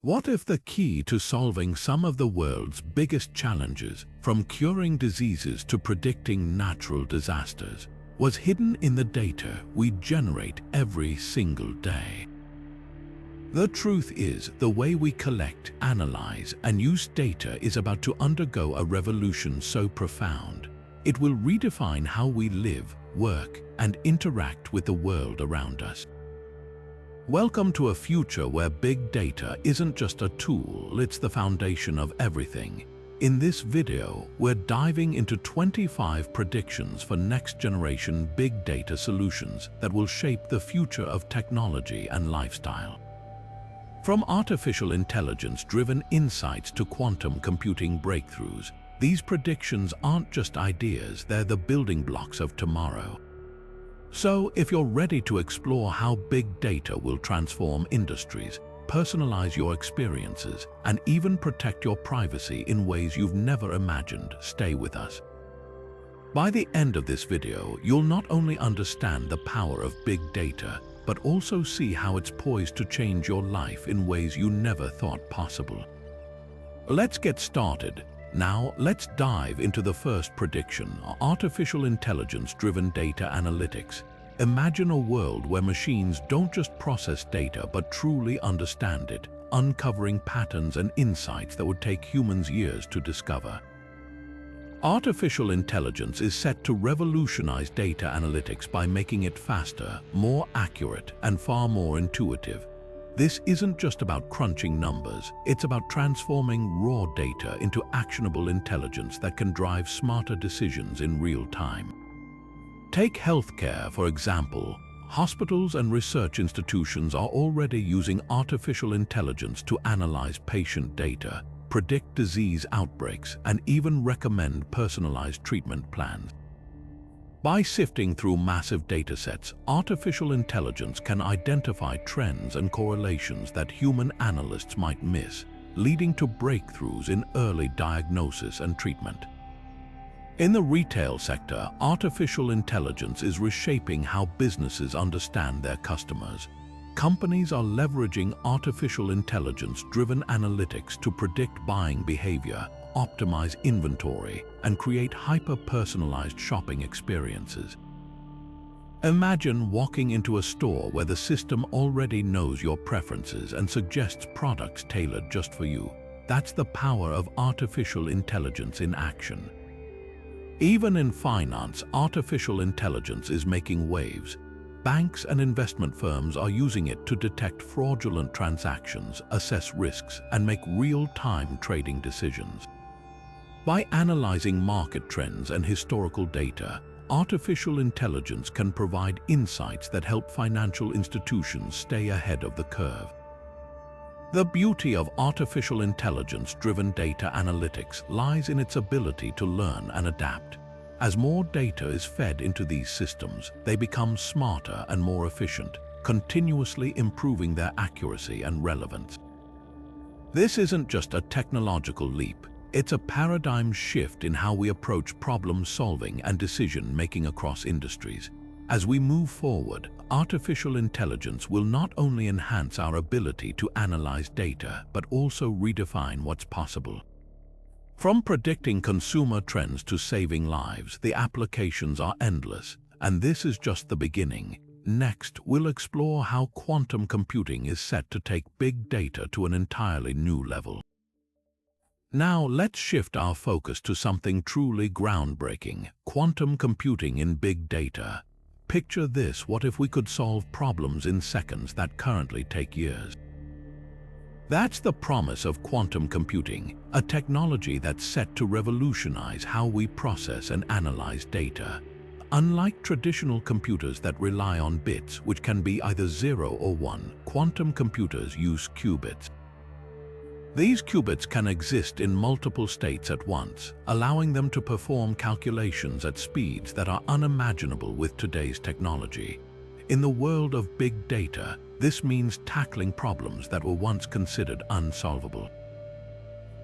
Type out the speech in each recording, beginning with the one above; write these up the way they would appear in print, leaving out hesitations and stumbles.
What if the key to solving some of the world's biggest challenges, from curing diseases to predicting natural disasters, was hidden in the data we generate every single day? The truth is, the way we collect, analyze, and use data is about to undergo a revolution so profound, it will redefine how we live, work, and interact with the world around us. Welcome to a future where big data isn't just a tool, it's the foundation of everything. In this video, we're diving into 25 predictions for next-generation big data solutions that will shape the future of technology and lifestyle. From artificial intelligence-driven insights to quantum computing breakthroughs, these predictions aren't just ideas, they're the building blocks of tomorrow. So, if you're ready to explore how big data will transform industries, personalize your experiences, and even protect your privacy in ways you've never imagined, stay with us. By the end of this video, you'll not only understand the power of big data, but also see how it's poised to change your life in ways you never thought possible. Let's get started. Now, let's dive into the first prediction: artificial intelligence-driven data analytics. Imagine a world where machines don't just process data but truly understand it, uncovering patterns and insights that would take humans years to discover. Artificial intelligence is set to revolutionize data analytics by making it faster, more accurate, and far more intuitive. This isn't just about crunching numbers, it's about transforming raw data into actionable intelligence that can drive smarter decisions in real time. Take healthcare, for example. Hospitals and research institutions are already using artificial intelligence to analyze patient data, predict disease outbreaks, and even recommend personalized treatment plans. By sifting through massive datasets, artificial intelligence can identify trends and correlations that human analysts might miss, leading to breakthroughs in early diagnosis and treatment. In the retail sector, artificial intelligence is reshaping how businesses understand their customers. Companies are leveraging artificial intelligence-driven analytics to predict buying behavior, optimize inventory, and create hyper-personalized shopping experiences. Imagine walking into a store where the system already knows your preferences and suggests products tailored just for you. That's the power of artificial intelligence in action. Even in finance, artificial intelligence is making waves. Banks and investment firms are using it to detect fraudulent transactions, assess risks, and make real-time trading decisions. By analyzing market trends and historical data, artificial intelligence can provide insights that help financial institutions stay ahead of the curve. The beauty of artificial intelligence-driven data analytics lies in its ability to learn and adapt. As more data is fed into these systems, they become smarter and more efficient, continuously improving their accuracy and relevance. This isn't just a technological leap. It's a paradigm shift in how we approach problem-solving and decision-making across industries. As we move forward, artificial intelligence will not only enhance our ability to analyze data, but also redefine what's possible. From predicting consumer trends to saving lives, the applications are endless, and this is just the beginning. Next, we'll explore how quantum computing is set to take big data to an entirely new level. Now, let's shift our focus to something truly groundbreaking: quantum computing in big data. Picture this: what if we could solve problems in seconds that currently take years? That's the promise of quantum computing, a technology that's set to revolutionize how we process and analyze data. Unlike traditional computers that rely on bits, which can be either 0 or 1, quantum computers use qubits. These qubits can exist in multiple states at once, allowing them to perform calculations at speeds that are unimaginable with today's technology. In the world of big data, this means tackling problems that were once considered unsolvable.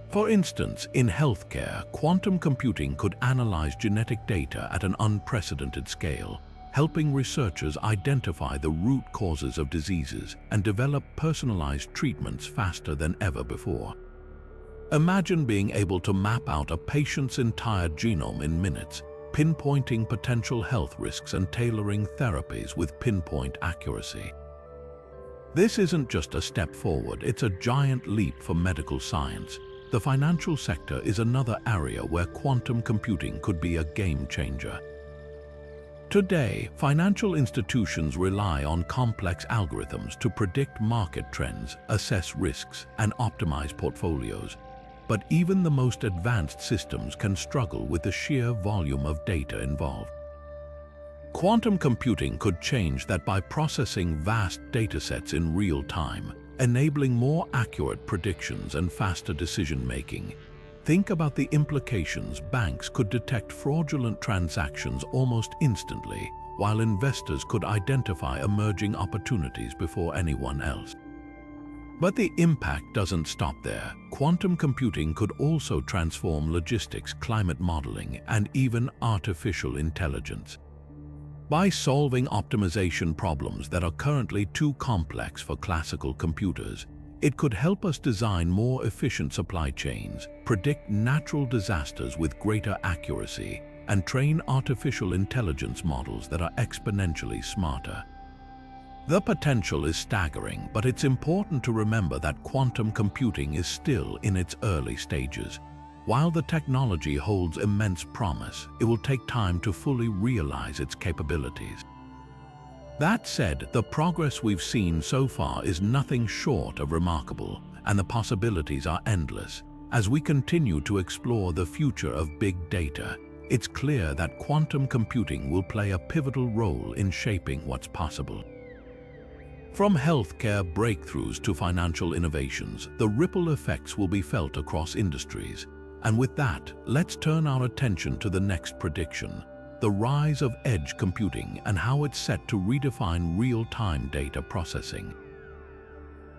For instance, in healthcare, quantum computing could analyze genetic data at an unprecedented scale, helping researchers identify the root causes of diseases and develop personalized treatments faster than ever before. Imagine being able to map out a patient's entire genome in minutes, pinpointing potential health risks and tailoring therapies with pinpoint accuracy. This isn't just a step forward, it's a giant leap for medical science. The financial sector is another area where quantum computing could be a game changer. Today, financial institutions rely on complex algorithms to predict market trends, assess risks, and optimize portfolios. But even the most advanced systems can struggle with the sheer volume of data involved. Quantum computing could change that by processing vast datasets in real time, enabling more accurate predictions and faster decision-making. Think about the implications. Banks could detect fraudulent transactions almost instantly, while investors could identify emerging opportunities before anyone else. But the impact doesn't stop there. Quantum computing could also transform logistics, climate modeling, and even artificial intelligence. By solving optimization problems that are currently too complex for classical computers, it could help us design more efficient supply chains, predict natural disasters with greater accuracy, and train artificial intelligence models that are exponentially smarter. The potential is staggering, but it's important to remember that quantum computing is still in its early stages. While the technology holds immense promise, it will take time to fully realize its capabilities. That said, the progress we've seen so far is nothing short of remarkable, and the possibilities are endless. As we continue to explore the future of big data, it's clear that quantum computing will play a pivotal role in shaping what's possible. From healthcare breakthroughs to financial innovations, the ripple effects will be felt across industries. And with that, let's turn our attention to the next prediction, the rise of edge computing and how it's set to redefine real-time data processing.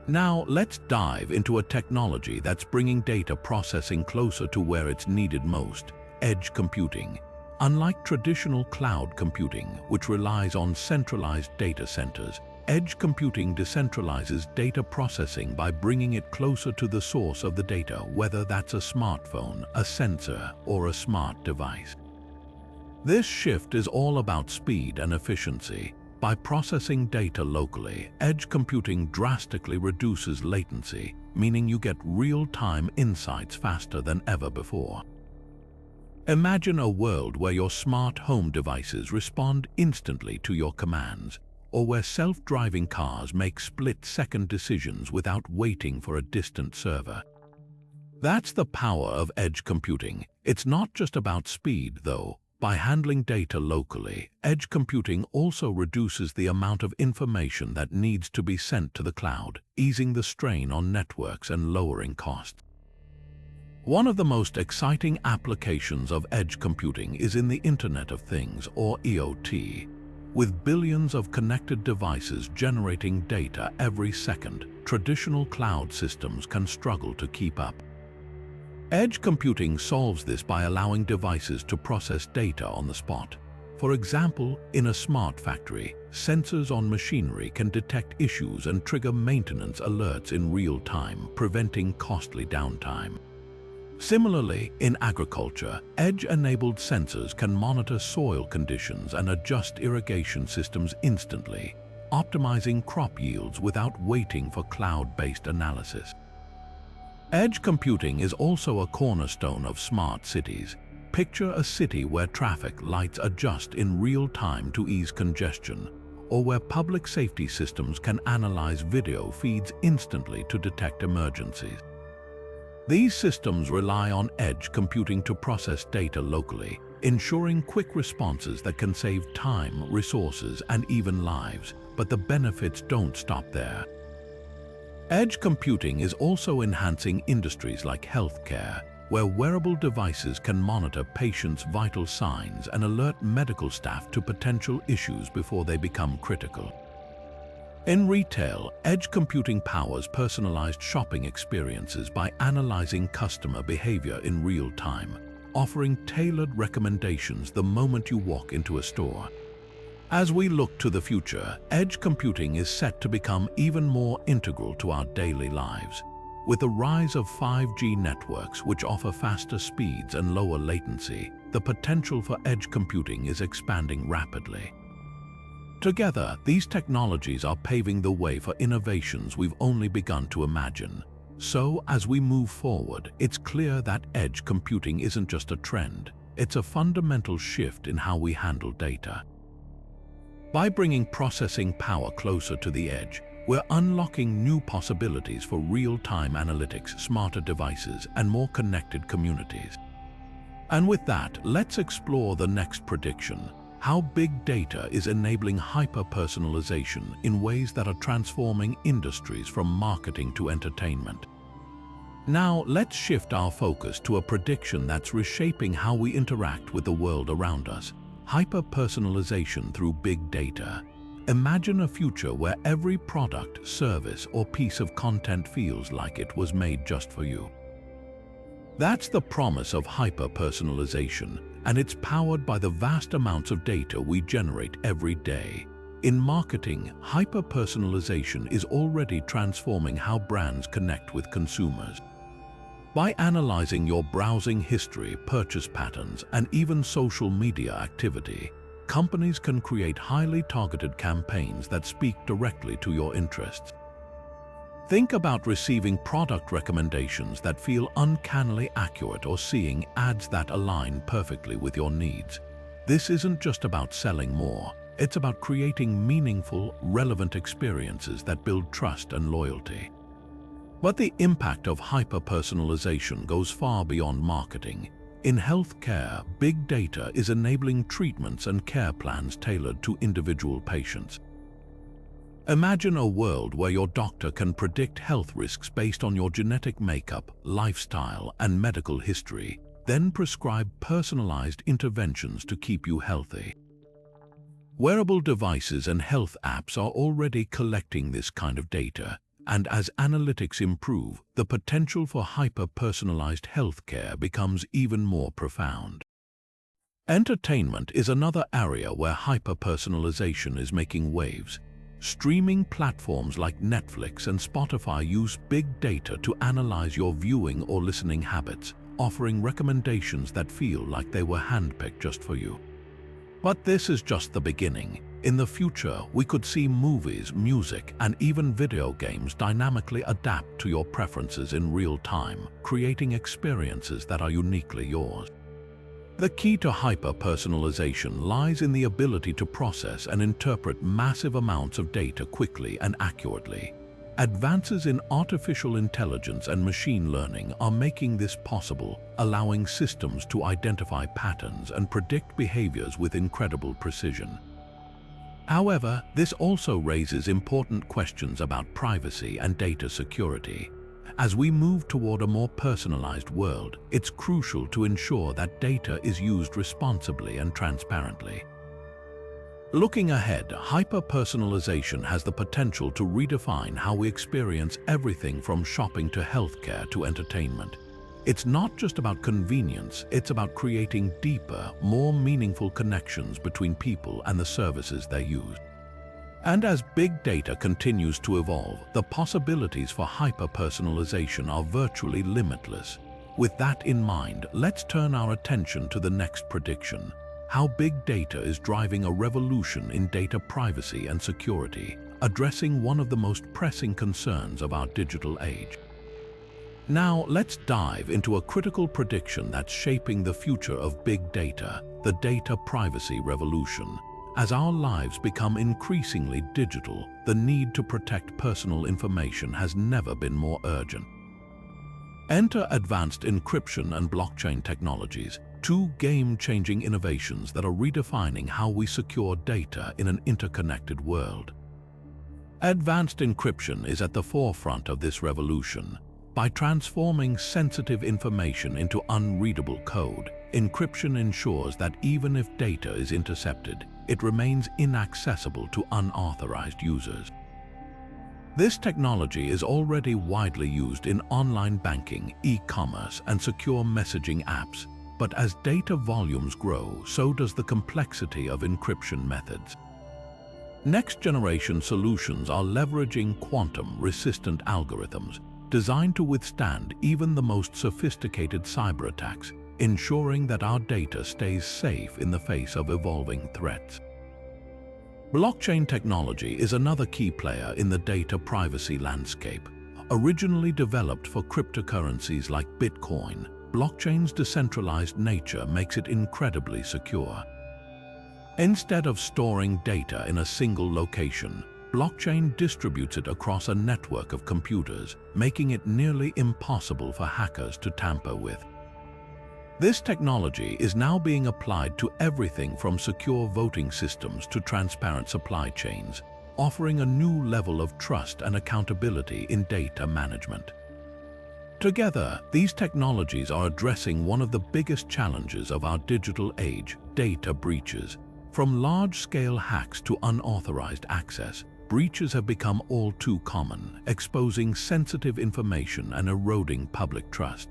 Now, let's dive into a technology that's bringing data processing closer to where it's needed most, edge computing. Unlike traditional cloud computing, which relies on centralized data centers, edge computing decentralizes data processing by bringing it closer to the source of the data, whether that's a smartphone, a sensor, or a smart device. This shift is all about speed and efficiency. By processing data locally, edge computing drastically reduces latency, meaning you get real-time insights faster than ever before. Imagine a world where your smart home devices respond instantly to your commands, or where self-driving cars make split-second decisions without waiting for a distant server. That's the power of edge computing. It's not just about speed, though. By handling data locally, edge computing also reduces the amount of information that needs to be sent to the cloud, easing the strain on networks and lowering costs. One of the most exciting applications of edge computing is in the Internet of Things, or IoT. With billions of connected devices generating data every second, traditional cloud systems can struggle to keep up. Edge computing solves this by allowing devices to process data on the spot. For example, in a smart factory, sensors on machinery can detect issues and trigger maintenance alerts in real time, preventing costly downtime. Similarly, in agriculture, edge-enabled sensors can monitor soil conditions and adjust irrigation systems instantly, optimizing crop yields without waiting for cloud-based analysis. Edge computing is also a cornerstone of smart cities. Picture a city where traffic lights adjust in real time to ease congestion, or where public safety systems can analyze video feeds instantly to detect emergencies. These systems rely on edge computing to process data locally, ensuring quick responses that can save time, resources, and even lives. But the benefits don't stop there. Edge computing is also enhancing industries like healthcare, where wearable devices can monitor patients' vital signs and alert medical staff to potential issues before they become critical. In retail, edge computing powers personalized shopping experiences by analyzing customer behavior in real time, offering tailored recommendations the moment you walk into a store. As we look to the future, edge computing is set to become even more integral to our daily lives. With the rise of 5G networks which offer faster speeds and lower latency, the potential for edge computing is expanding rapidly. Together, these technologies are paving the way for innovations we've only begun to imagine. So, as we move forward, it's clear that edge computing isn't just a trend, it's a fundamental shift in how we handle data. By bringing processing power closer to the edge, we're unlocking new possibilities for real-time analytics, smarter devices, and more connected communities. And with that, let's explore the next prediction: how big data is enabling hyper-personalization in ways that are transforming industries from marketing to entertainment. Now, let's shift our focus to a prediction that's reshaping how we interact with the world around us: hyper-personalization through big data. Imagine a future where every product, service, or piece of content feels like it was made just for you. That's the promise of hyper-personalization, and it's powered by the vast amounts of data we generate every day. In marketing, hyper-personalization is already transforming how brands connect with consumers. By analyzing your browsing history, purchase patterns, and even social media activity, companies can create highly targeted campaigns that speak directly to your interests. Think about receiving product recommendations that feel uncannily accurate or seeing ads that align perfectly with your needs. This isn't just about selling more, it's about creating meaningful, relevant experiences that build trust and loyalty. But the impact of hyper-personalization goes far beyond marketing. In healthcare, big data is enabling treatments and care plans tailored to individual patients. Imagine a world where your doctor can predict health risks based on your genetic makeup, lifestyle, and medical history, then prescribe personalized interventions to keep you healthy. Wearable devices and health apps are already collecting this kind of data, and as analytics improve, the potential for hyper-personalized healthcare becomes even more profound. Entertainment is another area where hyper-personalization is making waves. Streaming platforms like Netflix and Spotify use big data to analyze your viewing or listening habits, offering recommendations that feel like they were handpicked just for you. But this is just the beginning. In the future, we could see movies, music, and even video games dynamically adapt to your preferences in real time, creating experiences that are uniquely yours. The key to hyper-personalization lies in the ability to process and interpret massive amounts of data quickly and accurately. Advances in artificial intelligence and machine learning are making this possible, allowing systems to identify patterns and predict behaviors with incredible precision. However, this also raises important questions about privacy and data security. As we move toward a more personalized world, it's crucial to ensure that data is used responsibly and transparently. Looking ahead, hyper-personalization has the potential to redefine how we experience everything from shopping to healthcare to entertainment. It's not just about convenience, it's about creating deeper, more meaningful connections between people and the services they use. And as big data continues to evolve, the possibilities for hyper-personalization are virtually limitless. With that in mind, let's turn our attention to the next prediction: how big data is driving a revolution in data privacy and security, addressing one of the most pressing concerns of our digital age. Now, let's dive into a critical prediction that's shaping the future of big data: the data privacy revolution. As our lives become increasingly digital, the need to protect personal information has never been more urgent. Enter advanced encryption and blockchain technologies, two game-changing innovations that are redefining how we secure data in an interconnected world. Advanced encryption is at the forefront of this revolution. By transforming sensitive information into unreadable code, encryption ensures that even if data is intercepted, it remains inaccessible to unauthorized users. This technology is already widely used in online banking, e-commerce, and secure messaging apps. But as data volumes grow, so does the complexity of encryption methods. Next-generation solutions are leveraging quantum-resistant algorithms designed to withstand even the most sophisticated cyber attacks, ensuring that our data stays safe in the face of evolving threats. Blockchain technology is another key player in the data privacy landscape. Originally developed for cryptocurrencies like Bitcoin, blockchain's decentralized nature makes it incredibly secure. Instead of storing data in a single location, blockchain distributes it across a network of computers, making it nearly impossible for hackers to tamper with. This technology is now being applied to everything from secure voting systems to transparent supply chains, offering a new level of trust and accountability in data management. Together, these technologies are addressing one of the biggest challenges of our digital age: data breaches. From large-scale hacks to unauthorized access, breaches have become all too common, exposing sensitive information and eroding public trust.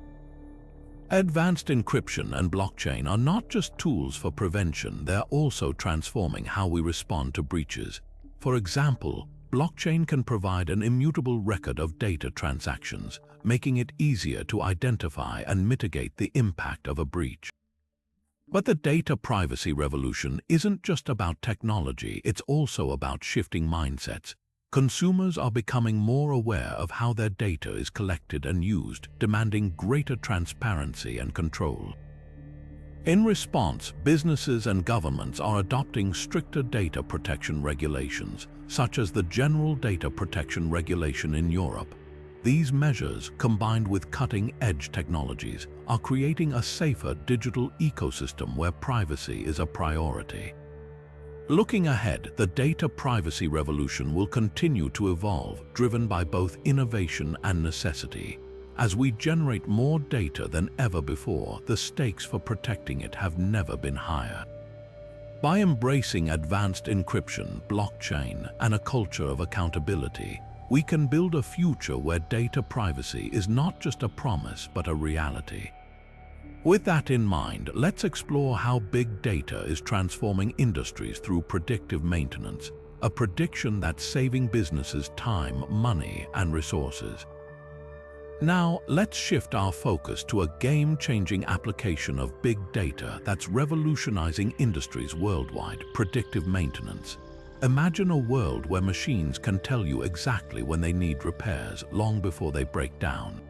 Advanced encryption and blockchain are not just tools for prevention, they're also transforming how we respond to breaches. For example, blockchain can provide an immutable record of data transactions, making it easier to identify and mitigate the impact of a breach. But the data privacy revolution isn't just about technology, it's also about shifting mindsets. Consumers are becoming more aware of how their data is collected and used, demanding greater transparency and control. In response, businesses and governments are adopting stricter data protection regulations, such as the General Data Protection Regulation in Europe. These measures, combined with cutting-edge technologies, are creating a safer digital ecosystem where privacy is a priority. Looking ahead, the data privacy revolution will continue to evolve, driven by both innovation and necessity. As we generate more data than ever before, the stakes for protecting it have never been higher. By embracing advanced encryption, blockchain, and a culture of accountability, we can build a future where data privacy is not just a promise but a reality. With that in mind, let's explore how big data is transforming industries through predictive maintenance, a prediction that's saving businesses time, money, and resources. Now, let's shift our focus to a game-changing application of big data that's revolutionizing industries worldwide: predictive maintenance. Imagine a world where machines can tell you exactly when they need repairs, long before they break down.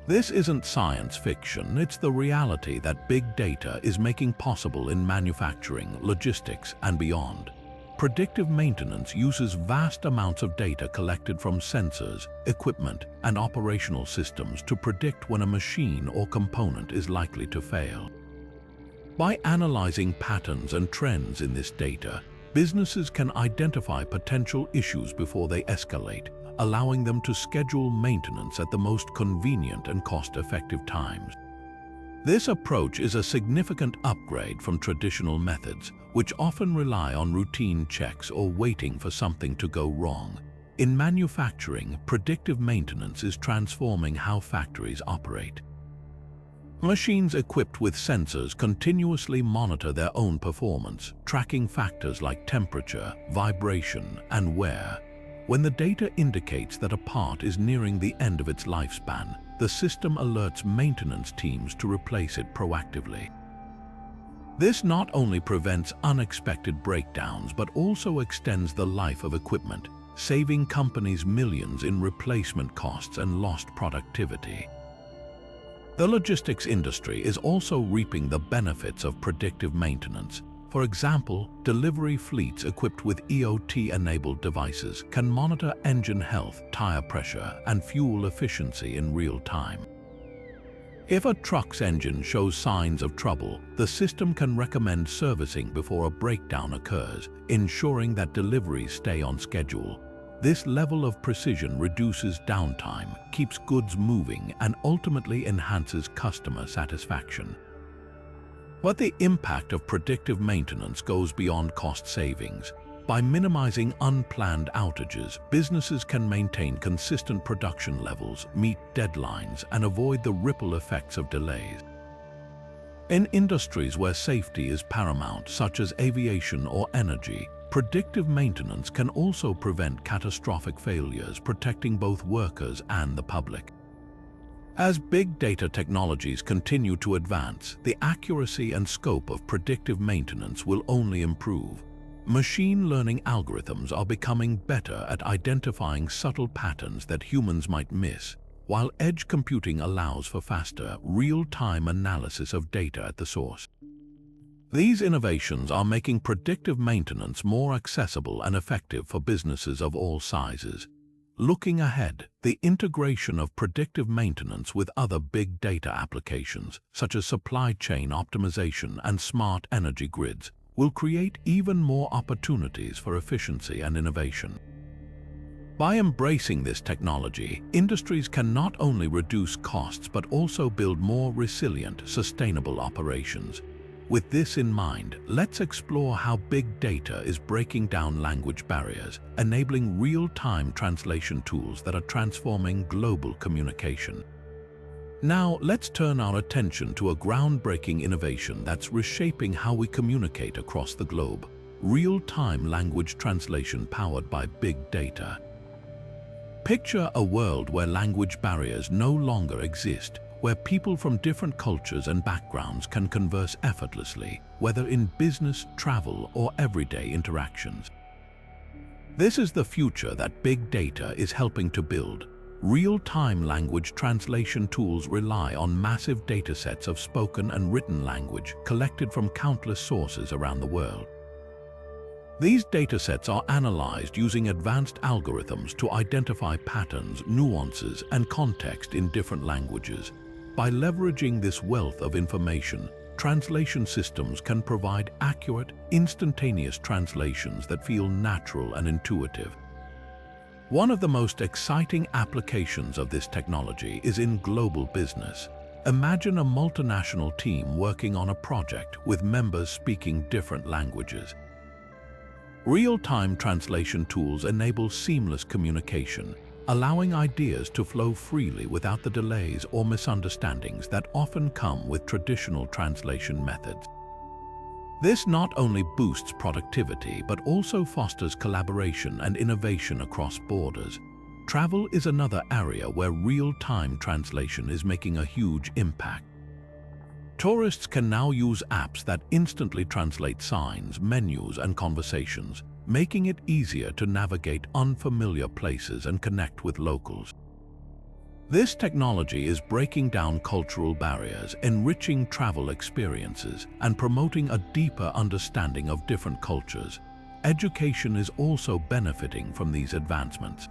This isn't science fiction, it's the reality that big data is making possible in manufacturing, logistics, and beyond. Predictive maintenance uses vast amounts of data collected from sensors, equipment, and operational systems to predict when a machine or component is likely to fail. By analyzing patterns and trends in this data, businesses can identify potential issues before they escalate, allowing them to schedule maintenance at the most convenient and cost-effective times. This approach is a significant upgrade from traditional methods, which often rely on routine checks or waiting for something to go wrong. In manufacturing, predictive maintenance is transforming how factories operate. Machines equipped with sensors continuously monitor their own performance, tracking factors like temperature, vibration, and wear. When the data indicates that a part is nearing the end of its lifespan, the system alerts maintenance teams to replace it proactively. This not only prevents unexpected breakdowns but also extends the life of equipment, saving companies millions in replacement costs and lost productivity. The logistics industry is also reaping the benefits of predictive maintenance. For example, delivery fleets equipped with IoT-enabled devices can monitor engine health, tire pressure, and fuel efficiency in real time. If a truck's engine shows signs of trouble, the system can recommend servicing before a breakdown occurs, ensuring that deliveries stay on schedule. This level of precision reduces downtime, keeps goods moving, and ultimately enhances customer satisfaction. But the impact of predictive maintenance goes beyond cost savings. By minimizing unplanned outages, businesses can maintain consistent production levels, meet deadlines, and avoid the ripple effects of delays. In industries where safety is paramount, such as aviation or energy, predictive maintenance can also prevent catastrophic failures, protecting both workers and the public. As big data technologies continue to advance, the accuracy and scope of predictive maintenance will only improve. Machine learning algorithms are becoming better at identifying subtle patterns that humans might miss, while edge computing allows for faster, real-time analysis of data at the source. These innovations are making predictive maintenance more accessible and effective for businesses of all sizes. Looking ahead, the integration of predictive maintenance with other big data applications, such as supply chain optimization and smart energy grids, will create even more opportunities for efficiency and innovation. By embracing this technology, industries can not only reduce costs but also build more resilient, sustainable operations. With this in mind, let's explore how big data is breaking down language barriers, enabling real-time translation tools that are transforming global communication. Now, let's turn our attention to a groundbreaking innovation that's reshaping how we communicate across the globe: real-time language translation powered by big data. Picture a world where language barriers no longer exist, where people from different cultures and backgrounds can converse effortlessly, whether in business, travel, or everyday interactions. This is the future that big data is helping to build. Real-time language translation tools rely on massive datasets of spoken and written language collected from countless sources around the world. These datasets are analyzed using advanced algorithms to identify patterns, nuances, and context in different languages. By leveraging this wealth of information, translation systems can provide accurate, instantaneous translations that feel natural and intuitive. One of the most exciting applications of this technology is in global business. Imagine a multinational team working on a project with members speaking different languages. Real-time translation tools enable seamless communication, allowing ideas to flow freely without the delays or misunderstandings that often come with traditional translation methods. This not only boosts productivity but also fosters collaboration and innovation across borders. Travel is another area where real-time translation is making a huge impact. Tourists can now use apps that instantly translate signs, menus, and conversations, making it easier to navigate unfamiliar places and connect with locals. This technology is breaking down cultural barriers, enriching travel experiences, and promoting a deeper understanding of different cultures. Education is also benefiting from these advancements.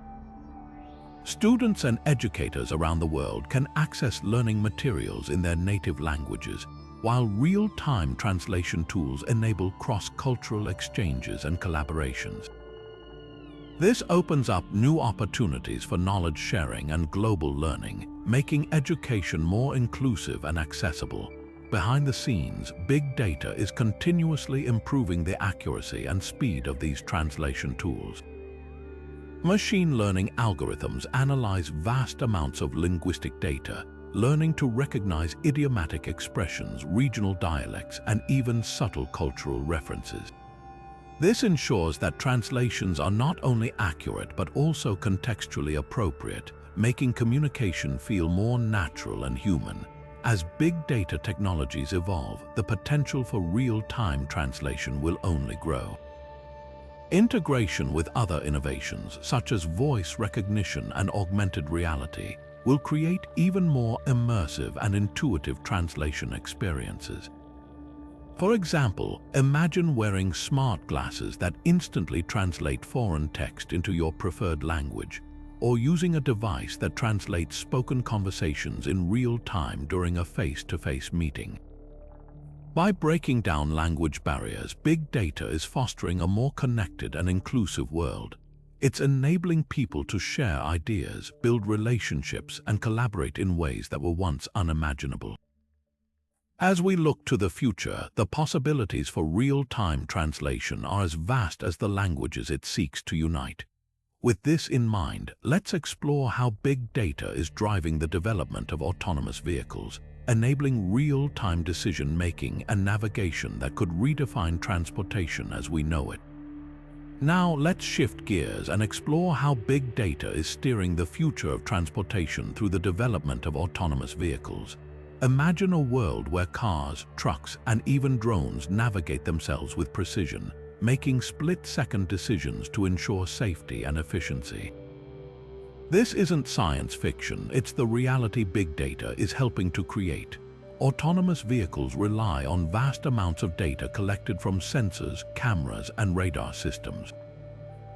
Students and educators around the world can access learning materials in their native languages, while real-time translation tools enable cross-cultural exchanges and collaborations. This opens up new opportunities for knowledge sharing and global learning, making education more inclusive and accessible. Behind the scenes, big data is continuously improving the accuracy and speed of these translation tools. Machine learning algorithms analyze vast amounts of linguistic data, learning to recognize idiomatic expressions, regional dialects, and even subtle cultural references. This ensures that translations are not only accurate but also contextually appropriate, making communication feel more natural and human. As big data technologies evolve, the potential for real-time translation will only grow. Integration with other innovations, such as voice recognition and augmented reality, will create even more immersive and intuitive translation experiences. For example, imagine wearing smart glasses that instantly translate foreign text into your preferred language, or using a device that translates spoken conversations in real time during a face-to-face meeting. By breaking down language barriers, big data is fostering a more connected and inclusive world. It's enabling people to share ideas, build relationships, and collaborate in ways that were once unimaginable. As we look to the future, the possibilities for real-time translation are as vast as the languages it seeks to unite. With this in mind, let's explore how big data is driving the development of autonomous vehicles, enabling real-time decision-making and navigation that could redefine transportation as we know it. Now let's shift gears and explore how big data is steering the future of transportation through the development of autonomous vehicles. Imagine a world where cars, trucks, and even drones navigate themselves with precision, making split-second decisions to ensure safety and efficiency. This isn't science fiction, it's the reality big data is helping to create. Autonomous vehicles rely on vast amounts of data collected from sensors, cameras, and radar systems.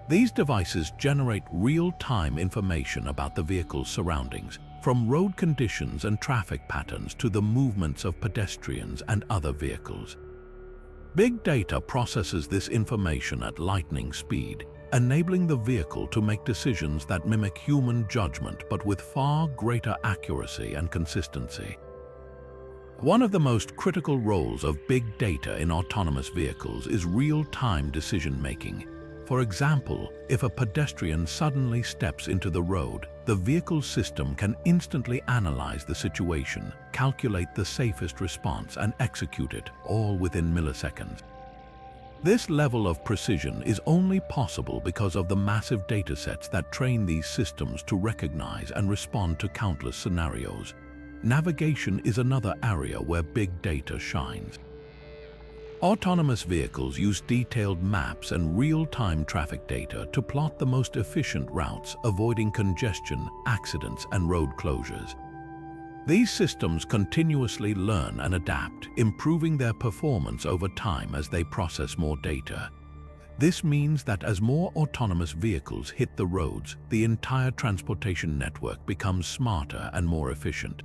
These devices generate real-time information about the vehicle's surroundings, from road conditions and traffic patterns to the movements of pedestrians and other vehicles. Big data processes this information at lightning speed, enabling the vehicle to make decisions that mimic human judgment but with far greater accuracy and consistency. One of the most critical roles of big data in autonomous vehicles is real-time decision-making. For example, if a pedestrian suddenly steps into the road, the vehicle's system can instantly analyze the situation, calculate the safest response, and execute it, all within milliseconds. This level of precision is only possible because of the massive datasets that train these systems to recognize and respond to countless scenarios. Navigation is another area where big data shines. Autonomous vehicles use detailed maps and real-time traffic data to plot the most efficient routes, avoiding congestion, accidents, and road closures. These systems continuously learn and adapt, improving their performance over time as they process more data. This means that as more autonomous vehicles hit the roads, the entire transportation network becomes smarter and more efficient.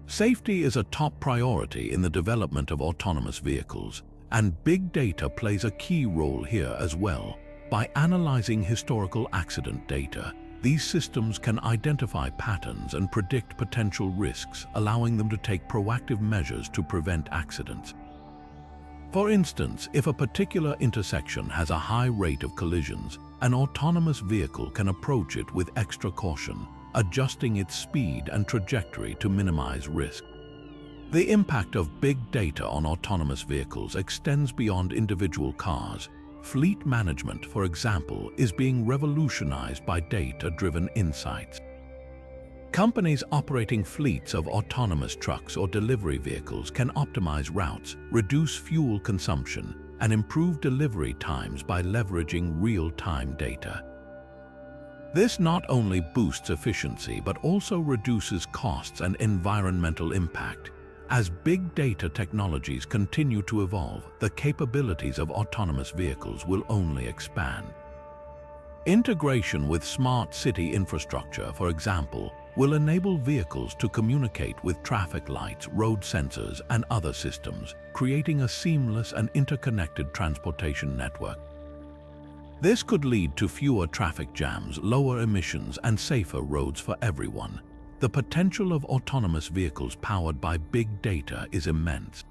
Safety is a top priority in the development of autonomous vehicles, and big data plays a key role here as well. By analyzing historical accident data, these systems can identify patterns and predict potential risks, allowing them to take proactive measures to prevent accidents. For instance, if a particular intersection has a high rate of collisions, an autonomous vehicle can approach it with extra caution, adjusting its speed and trajectory to minimize risk. The impact of big data on autonomous vehicles extends beyond individual cars. Fleet management, for example, is being revolutionized by data-driven insights. Companies operating fleets of autonomous trucks or delivery vehicles can optimize routes, reduce fuel consumption, and improve delivery times by leveraging real-time data. This not only boosts efficiency but also reduces costs and environmental impact. As big data technologies continue to evolve, the capabilities of autonomous vehicles will only expand. Integration with smart city infrastructure, for example, will enable vehicles to communicate with traffic lights, road sensors, and other systems, creating a seamless and interconnected transportation network. This could lead to fewer traffic jams, lower emissions, and safer roads for everyone. The potential of autonomous vehicles powered by big data is immense.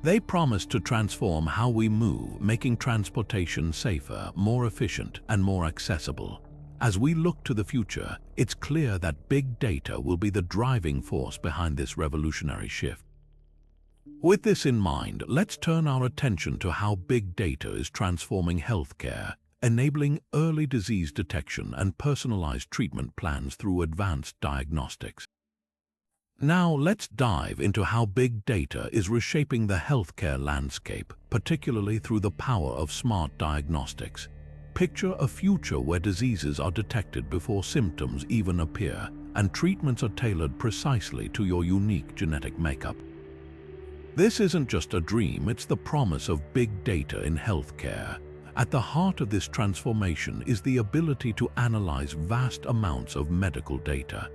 They promise to transform how we move, making transportation safer, more efficient, and more accessible. As we look to the future, it's clear that big data will be the driving force behind this revolutionary shift. With this in mind, let's turn our attention to how big data is transforming healthcare, enabling early disease detection and personalized treatment plans through advanced diagnostics. Now let's dive into how big data is reshaping the healthcare landscape, particularly through the power of smart diagnostics. Picture a future where diseases are detected before symptoms even appear, and treatments are tailored precisely to your unique genetic makeup. This isn't just a dream, it's the promise of big data in healthcare. At the heart of this transformation is the ability to analyze vast amounts of medical data.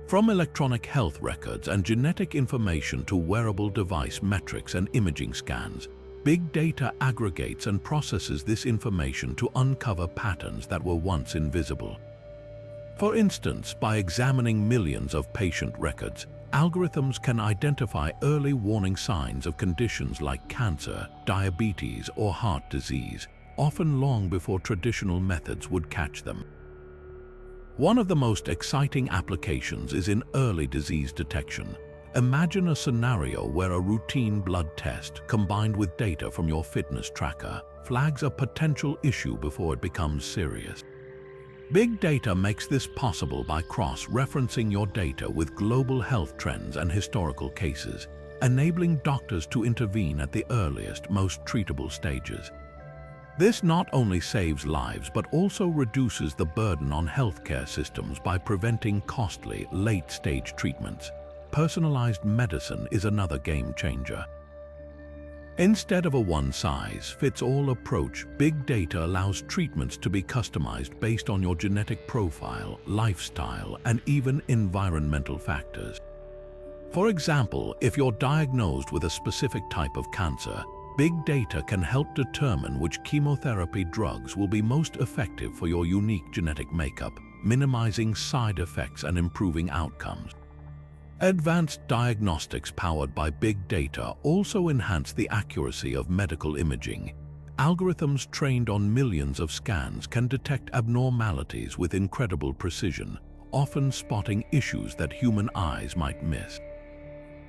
From electronic health records and genetic information to wearable device metrics and imaging scans, big data aggregates and processes this information to uncover patterns that were once invisible. For instance, by examining millions of patient records, algorithms can identify early warning signs of conditions like cancer, diabetes, or heart disease, often long before traditional methods would catch them. One of the most exciting applications is in early disease detection. Imagine a scenario where a routine blood test, combined with data from your fitness tracker, flags a potential issue before it becomes serious. Big data makes this possible by cross-referencing your data with global health trends and historical cases, enabling doctors to intervene at the earliest, most treatable stages. This not only saves lives but also reduces the burden on healthcare systems by preventing costly, late-stage treatments. Personalized medicine is another game changer. Instead of a one-size-fits-all approach, big data allows treatments to be customized based on your genetic profile, lifestyle, and even environmental factors. For example, if you're diagnosed with a specific type of cancer, big data can help determine which chemotherapy drugs will be most effective for your unique genetic makeup, minimizing side effects and improving outcomes. Advanced diagnostics powered by big data also enhance the accuracy of medical imaging. Algorithms trained on millions of scans can detect abnormalities with incredible precision, often spotting issues that human eyes might miss.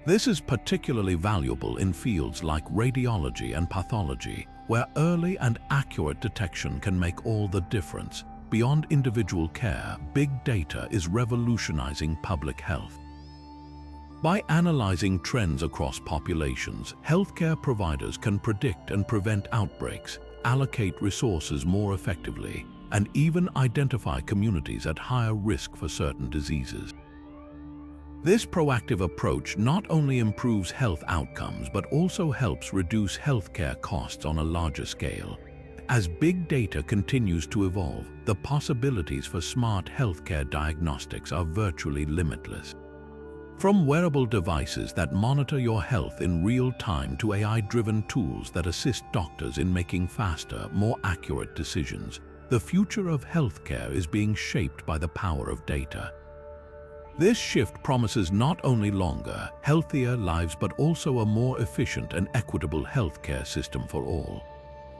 This is particularly valuable in fields like radiology and pathology, where early and accurate detection can make all the difference. Beyond individual care, big data is revolutionizing public health. By analyzing trends across populations, healthcare providers can predict and prevent outbreaks, allocate resources more effectively, and even identify communities at higher risk for certain diseases. This proactive approach not only improves health outcomes but also helps reduce healthcare costs on a larger scale. As big data continues to evolve, the possibilities for smart healthcare diagnostics are virtually limitless. From wearable devices that monitor your health in real time to AI-driven tools that assist doctors in making faster, more accurate decisions, the future of healthcare is being shaped by the power of data. This shift promises not only longer, healthier lives but also a more efficient and equitable healthcare system for all.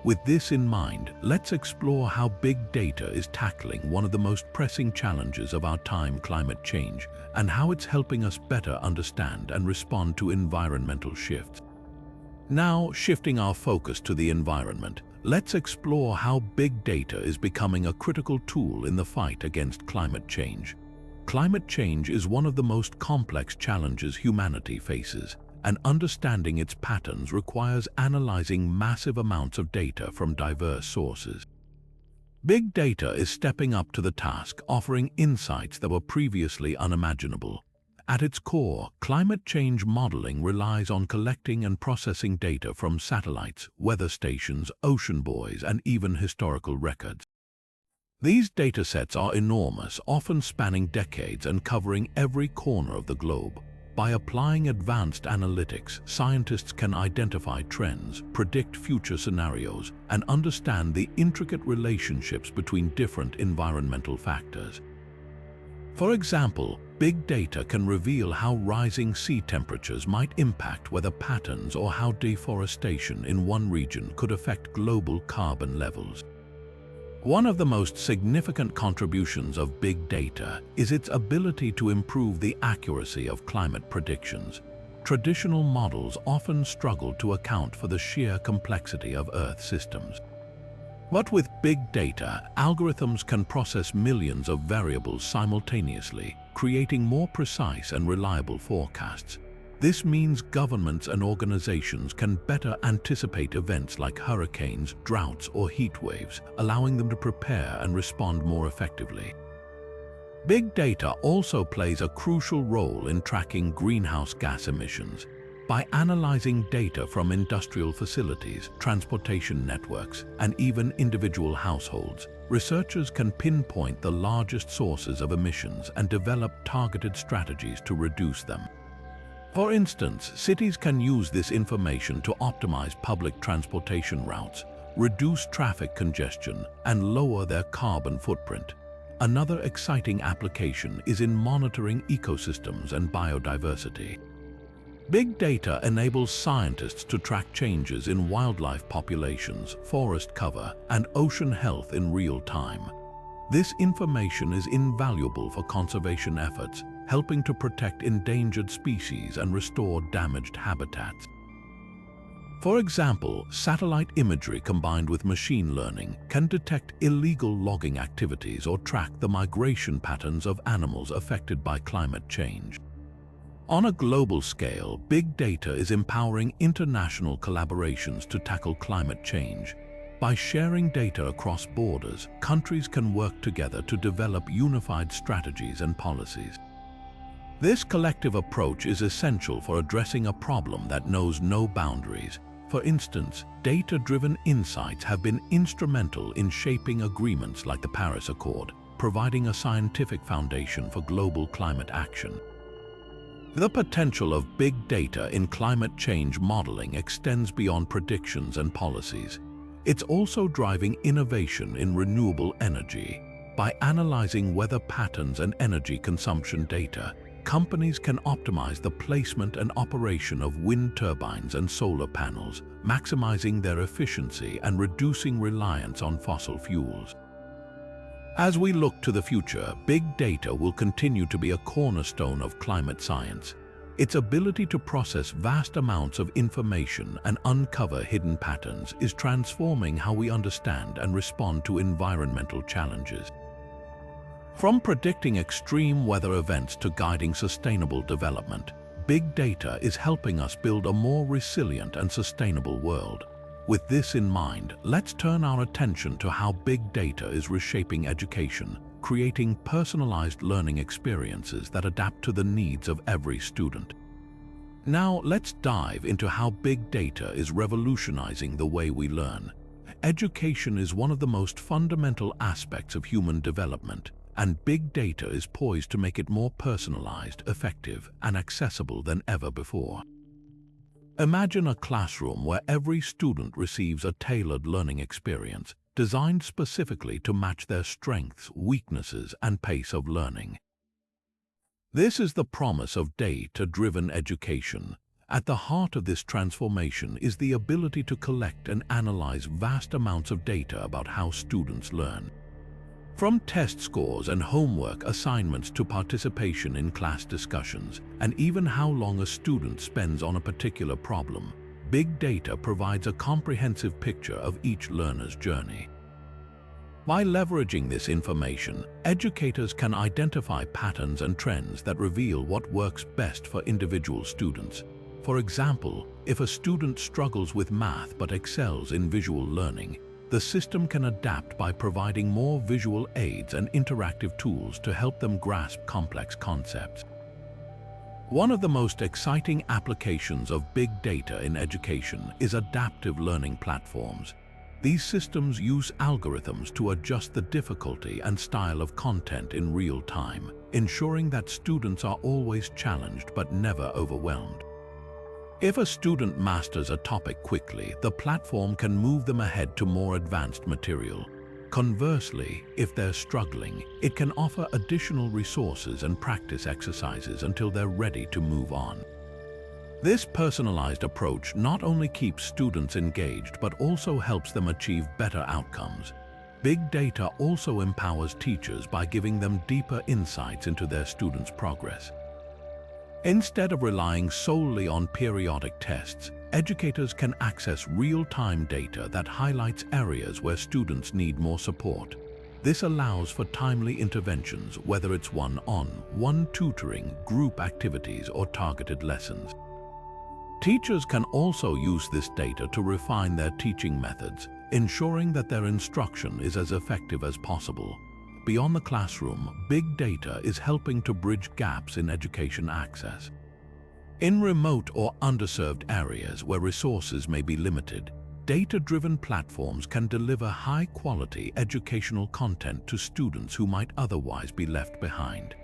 With this in mind, let's explore how big data is tackling one of the most pressing challenges of our time, climate change, and how it's helping us better understand and respond to environmental shifts. Now, shifting our focus to the environment, let's explore how big data is becoming a critical tool in the fight against climate change. Climate change is one of the most complex challenges humanity faces, and understanding its patterns requires analyzing massive amounts of data from diverse sources. Big data is stepping up to the task, offering insights that were previously unimaginable. At its core, climate change modeling relies on collecting and processing data from satellites, weather stations, ocean buoys, and even historical records. These datasets are enormous, often spanning decades and covering every corner of the globe. By applying advanced analytics, scientists can identify trends, predict future scenarios, and understand the intricate relationships between different environmental factors. For example, big data can reveal how rising sea temperatures might impact weather patterns or how deforestation in one region could affect global carbon levels. One of the most significant contributions of big data is its ability to improve the accuracy of climate predictions. Traditional models often struggle to account for the sheer complexity of Earth systems. But with big data, algorithms can process millions of variables simultaneously, creating more precise and reliable forecasts. This means governments and organizations can better anticipate events like hurricanes, droughts, or heat waves, allowing them to prepare and respond more effectively. Big data also plays a crucial role in tracking greenhouse gas emissions. By analyzing data from industrial facilities, transportation networks, and even individual households, researchers can pinpoint the largest sources of emissions and develop targeted strategies to reduce them. For instance, cities can use this information to optimize public transportation routes, reduce traffic congestion, and lower their carbon footprint. Another exciting application is in monitoring ecosystems and biodiversity. Big data enables scientists to track changes in wildlife populations, forest cover, and ocean health in real time. This information is invaluable for conservation efforts, helping to protect endangered species and restore damaged habitats. For example, satellite imagery combined with machine learning can detect illegal logging activities or track the migration patterns of animals affected by climate change. On a global scale, big data is empowering international collaborations to tackle climate change. By sharing data across borders, countries can work together to develop unified strategies and policies. This collective approach is essential for addressing a problem that knows no boundaries. For instance, data-driven insights have been instrumental in shaping agreements like the Paris Accord, providing a scientific foundation for global climate action. The potential of big data in climate change modeling extends beyond predictions and policies. It's also driving innovation in renewable energy. By analyzing weather patterns and energy consumption data, companies can optimize the placement and operation of wind turbines and solar panels, maximizing their efficiency and reducing reliance on fossil fuels. As we look to the future, big data will continue to be a cornerstone of climate science. Its ability to process vast amounts of information and uncover hidden patterns is transforming how we understand and respond to environmental challenges. From predicting extreme weather events to guiding sustainable development, big data is helping us build a more resilient and sustainable world. With this in mind, let's turn our attention to how big data is reshaping education, creating personalized learning experiences that adapt to the needs of every student. Now, let's dive into how big data is revolutionizing the way we learn. Education is one of the most fundamental aspects of human development, and big data is poised to make it more personalized, effective, and accessible than ever before. Imagine a classroom where every student receives a tailored learning experience, designed specifically to match their strengths, weaknesses, and pace of learning. This is the promise of data-driven education. At the heart of this transformation is the ability to collect and analyze vast amounts of data about how students learn. From test scores and homework assignments to participation in class discussions, and even how long a student spends on a particular problem, big data provides a comprehensive picture of each learner's journey. By leveraging this information, educators can identify patterns and trends that reveal what works best for individual students. For example, if a student struggles with math but excels in visual learning, the system can adapt by providing more visual aids and interactive tools to help them grasp complex concepts. One of the most exciting applications of big data in education is adaptive learning platforms. These systems use algorithms to adjust the difficulty and style of content in real time, ensuring that students are always challenged but never overwhelmed. If a student masters a topic quickly, the platform can move them ahead to more advanced material. Conversely, if they're struggling, it can offer additional resources and practice exercises until they're ready to move on. This personalized approach not only keeps students engaged but also helps them achieve better outcomes. Big data also empowers teachers by giving them deeper insights into their students' progress. Instead of relying solely on periodic tests, educators can access real-time data that highlights areas where students need more support. This allows for timely interventions, whether it's one-on-one tutoring, group activities, or targeted lessons. Teachers can also use this data to refine their teaching methods, ensuring that their instruction is as effective as possible. Beyond the classroom, big data is helping to bridge gaps in education access. In remote or underserved areas where resources may be limited, data-driven platforms can deliver high-quality educational content to students who might otherwise be left behind.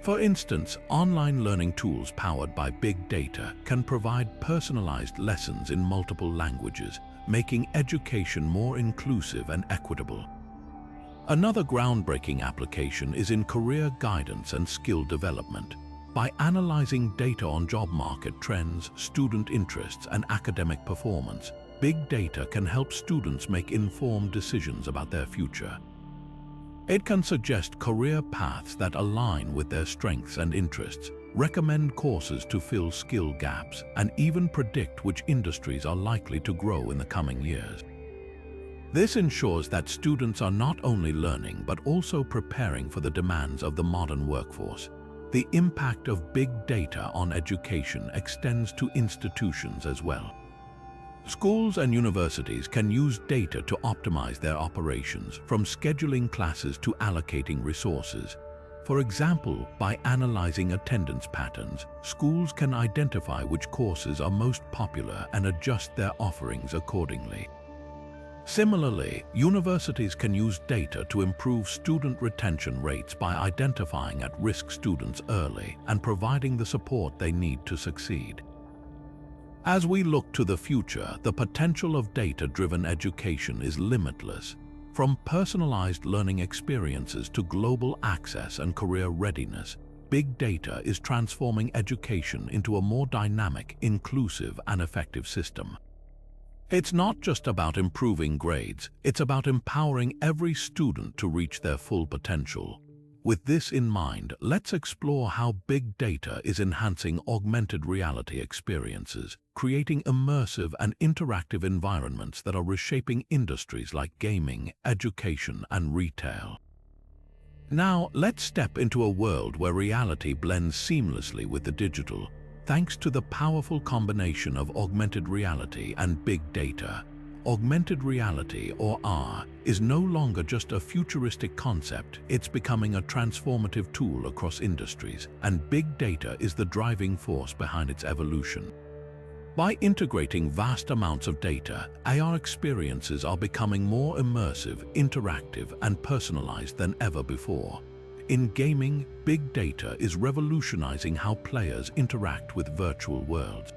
For instance, online learning tools powered by big data can provide personalized lessons in multiple languages, making education more inclusive and equitable. Another groundbreaking application is in career guidance and skill development. By analyzing data on job market trends, student interests, and academic performance, big data can help students make informed decisions about their future. It can suggest career paths that align with their strengths and interests, recommend courses to fill skill gaps, and even predict which industries are likely to grow in the coming years. This ensures that students are not only learning but also preparing for the demands of the modern workforce. The impact of big data on education extends to institutions as well. Schools and universities can use data to optimize their operations, from scheduling classes to allocating resources. For example, by analyzing attendance patterns, schools can identify which courses are most popular and adjust their offerings accordingly. Similarly, universities can use data to improve student retention rates by identifying at-risk students early and providing the support they need to succeed. As we look to the future, the potential of data-driven education is limitless. From personalized learning experiences to global access and career readiness, big data is transforming education into a more dynamic, inclusive, and effective system. It's not just about improving grades, it's about empowering every student to reach their full potential. With this in mind, let's explore how big data is enhancing augmented reality experiences, creating immersive and interactive environments that are reshaping industries like gaming, education, and retail. Now, let's step into a world where reality blends seamlessly with the digital, thanks to the powerful combination of augmented reality and big data. Augmented reality, or AR, is no longer just a futuristic concept, it's becoming a transformative tool across industries, and big data is the driving force behind its evolution. By integrating vast amounts of data, AR experiences are becoming more immersive, interactive, and personalized than ever before. In gaming, big data is revolutionizing how players interact with virtual worlds.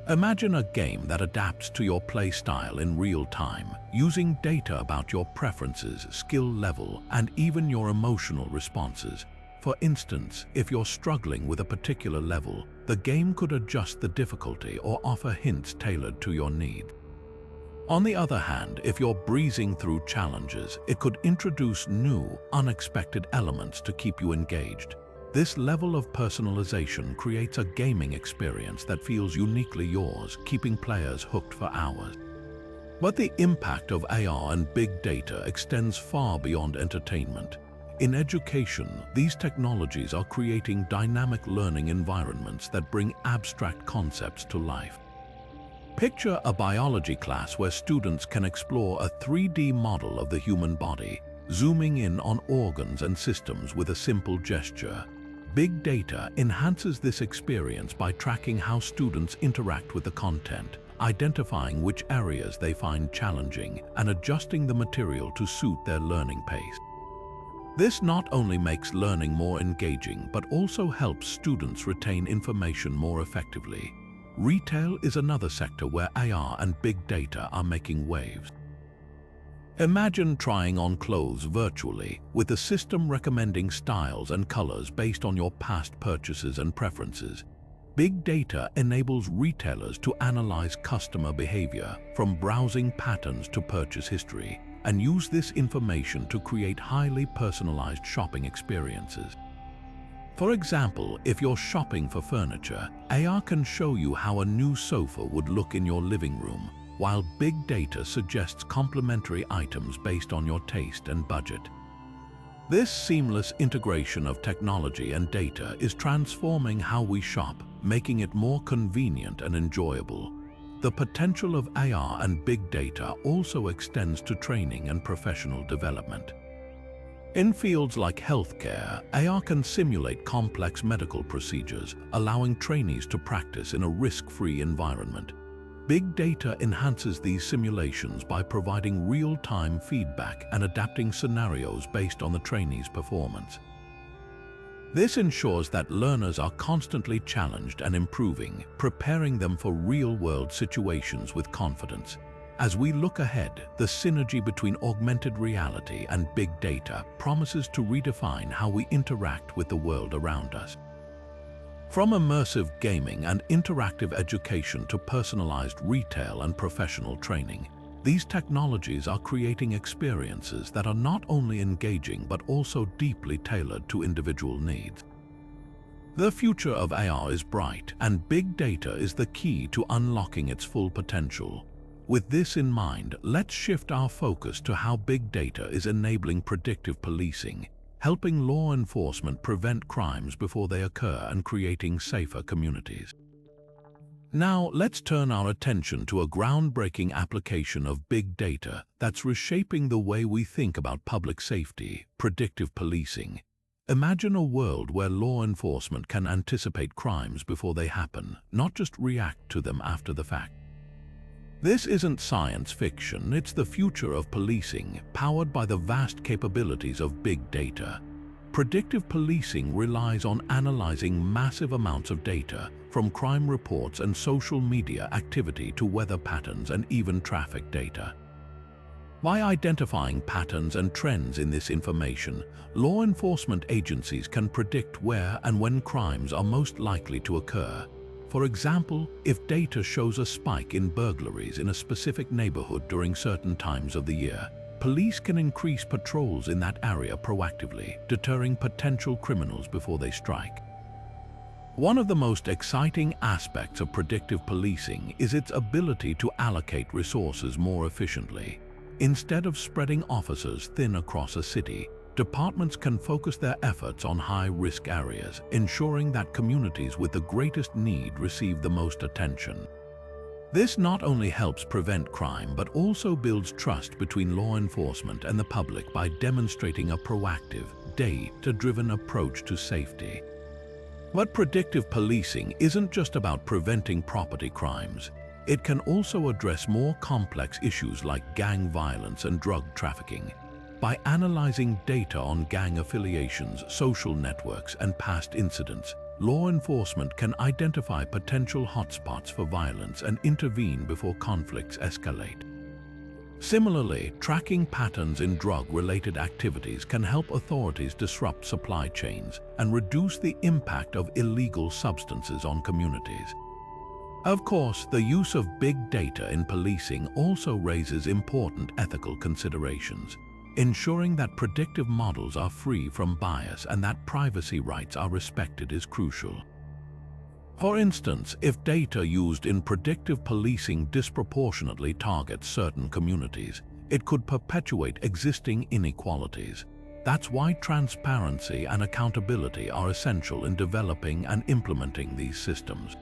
Imagine a game that adapts to your play style in real time, using data about your preferences, skill level, and even your emotional responses. For instance, if you're struggling with a particular level, the game could adjust the difficulty or offer hints tailored to your need. On the other hand, if you're breezing through challenges, it could introduce new, unexpected elements to keep you engaged. This level of personalization creates a gaming experience that feels uniquely yours, keeping players hooked for hours. But the impact of AR and big data extends far beyond entertainment. In education, these technologies are creating dynamic learning environments that bring abstract concepts to life. Picture a biology class where students can explore a 3D model of the human body, zooming in on organs and systems with a simple gesture. Big data enhances this experience by tracking how students interact with the content, identifying which areas they find challenging, and adjusting the material to suit their learning pace. This not only makes learning more engaging, but also helps students retain information more effectively. Retail is another sector where AR and big data are making waves. Imagine trying on clothes virtually, with the system recommending styles and colors based on your past purchases and preferences. Big data enables retailers to analyze customer behavior, from browsing patterns to purchase history, and use this information to create highly personalized shopping experiences. For example, if you're shopping for furniture, AR can show you how a new sofa would look in your living room, while big data suggests complementary items based on your taste and budget. This seamless integration of technology and data is transforming how we shop, making it more convenient and enjoyable. The potential of AR and big data also extends to training and professional development. In fields like healthcare, AR can simulate complex medical procedures, allowing trainees to practice in a risk-free environment. Big data enhances these simulations by providing real-time feedback and adapting scenarios based on the trainee's performance. This ensures that learners are constantly challenged and improving, preparing them for real-world situations with confidence. As we look ahead, the synergy between augmented reality and big data promises to redefine how we interact with the world around us. From immersive gaming and interactive education to personalized retail and professional training, these technologies are creating experiences that are not only engaging but also deeply tailored to individual needs. The future of AR is bright, and big data is the key to unlocking its full potential. With this in mind, let's shift our focus to how big data is enabling predictive policing, helping law enforcement prevent crimes before they occur and creating safer communities. Now, let's turn our attention to a groundbreaking application of big data that's reshaping the way we think about public safety: predictive policing. Imagine a world where law enforcement can anticipate crimes before they happen, not just react to them after the fact. This isn't science fiction, it's the future of policing, powered by the vast capabilities of big data. Predictive policing relies on analyzing massive amounts of data, from crime reports and social media activity to weather patterns and even traffic data. By identifying patterns and trends in this information, law enforcement agencies can predict where and when crimes are most likely to occur. For example, if data shows a spike in burglaries in a specific neighborhood during certain times of the year, police can increase patrols in that area proactively, deterring potential criminals before they strike. One of the most exciting aspects of predictive policing is its ability to allocate resources more efficiently. Instead of spreading officers thin across a city, departments can focus their efforts on high-risk areas, ensuring that communities with the greatest need receive the most attention. This not only helps prevent crime, but also builds trust between law enforcement and the public by demonstrating a proactive, data-driven approach to safety. But predictive policing isn't just about preventing property crimes. It can also address more complex issues like gang violence and drug trafficking. By analyzing data on gang affiliations, social networks, and past incidents, law enforcement can identify potential hotspots for violence and intervene before conflicts escalate. Similarly, tracking patterns in drug-related activities can help authorities disrupt supply chains and reduce the impact of illegal substances on communities. Of course, the use of big data in policing also raises important ethical considerations. Ensuring that predictive models are free from bias and that privacy rights are respected is crucial. For instance, if data used in predictive policing disproportionately targets certain communities, it could perpetuate existing inequalities. That's why transparency and accountability are essential in developing and implementing these systems.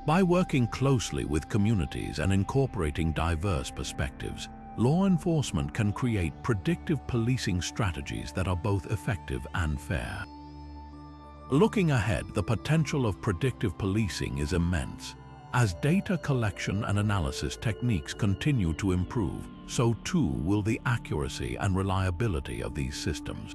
By working closely with communities and incorporating diverse perspectives, law enforcement can create predictive policing strategies that are both effective and fair. Looking ahead, the potential of predictive policing is immense. As data collection and analysis techniques continue to improve, so too will the accuracy and reliability of these systems.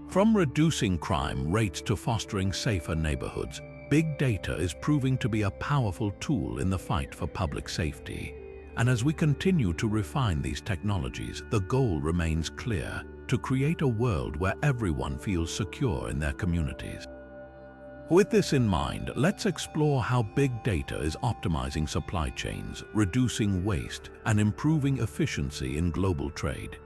From reducing crime rates to fostering safer neighborhoods, big data is proving to be a powerful tool in the fight for public safety. And as we continue to refine these technologies, the goal remains clear: to create a world where everyone feels secure in their communities. With this in mind, let's explore how big data is optimizing supply chains, reducing waste, and improving efficiency in global trade.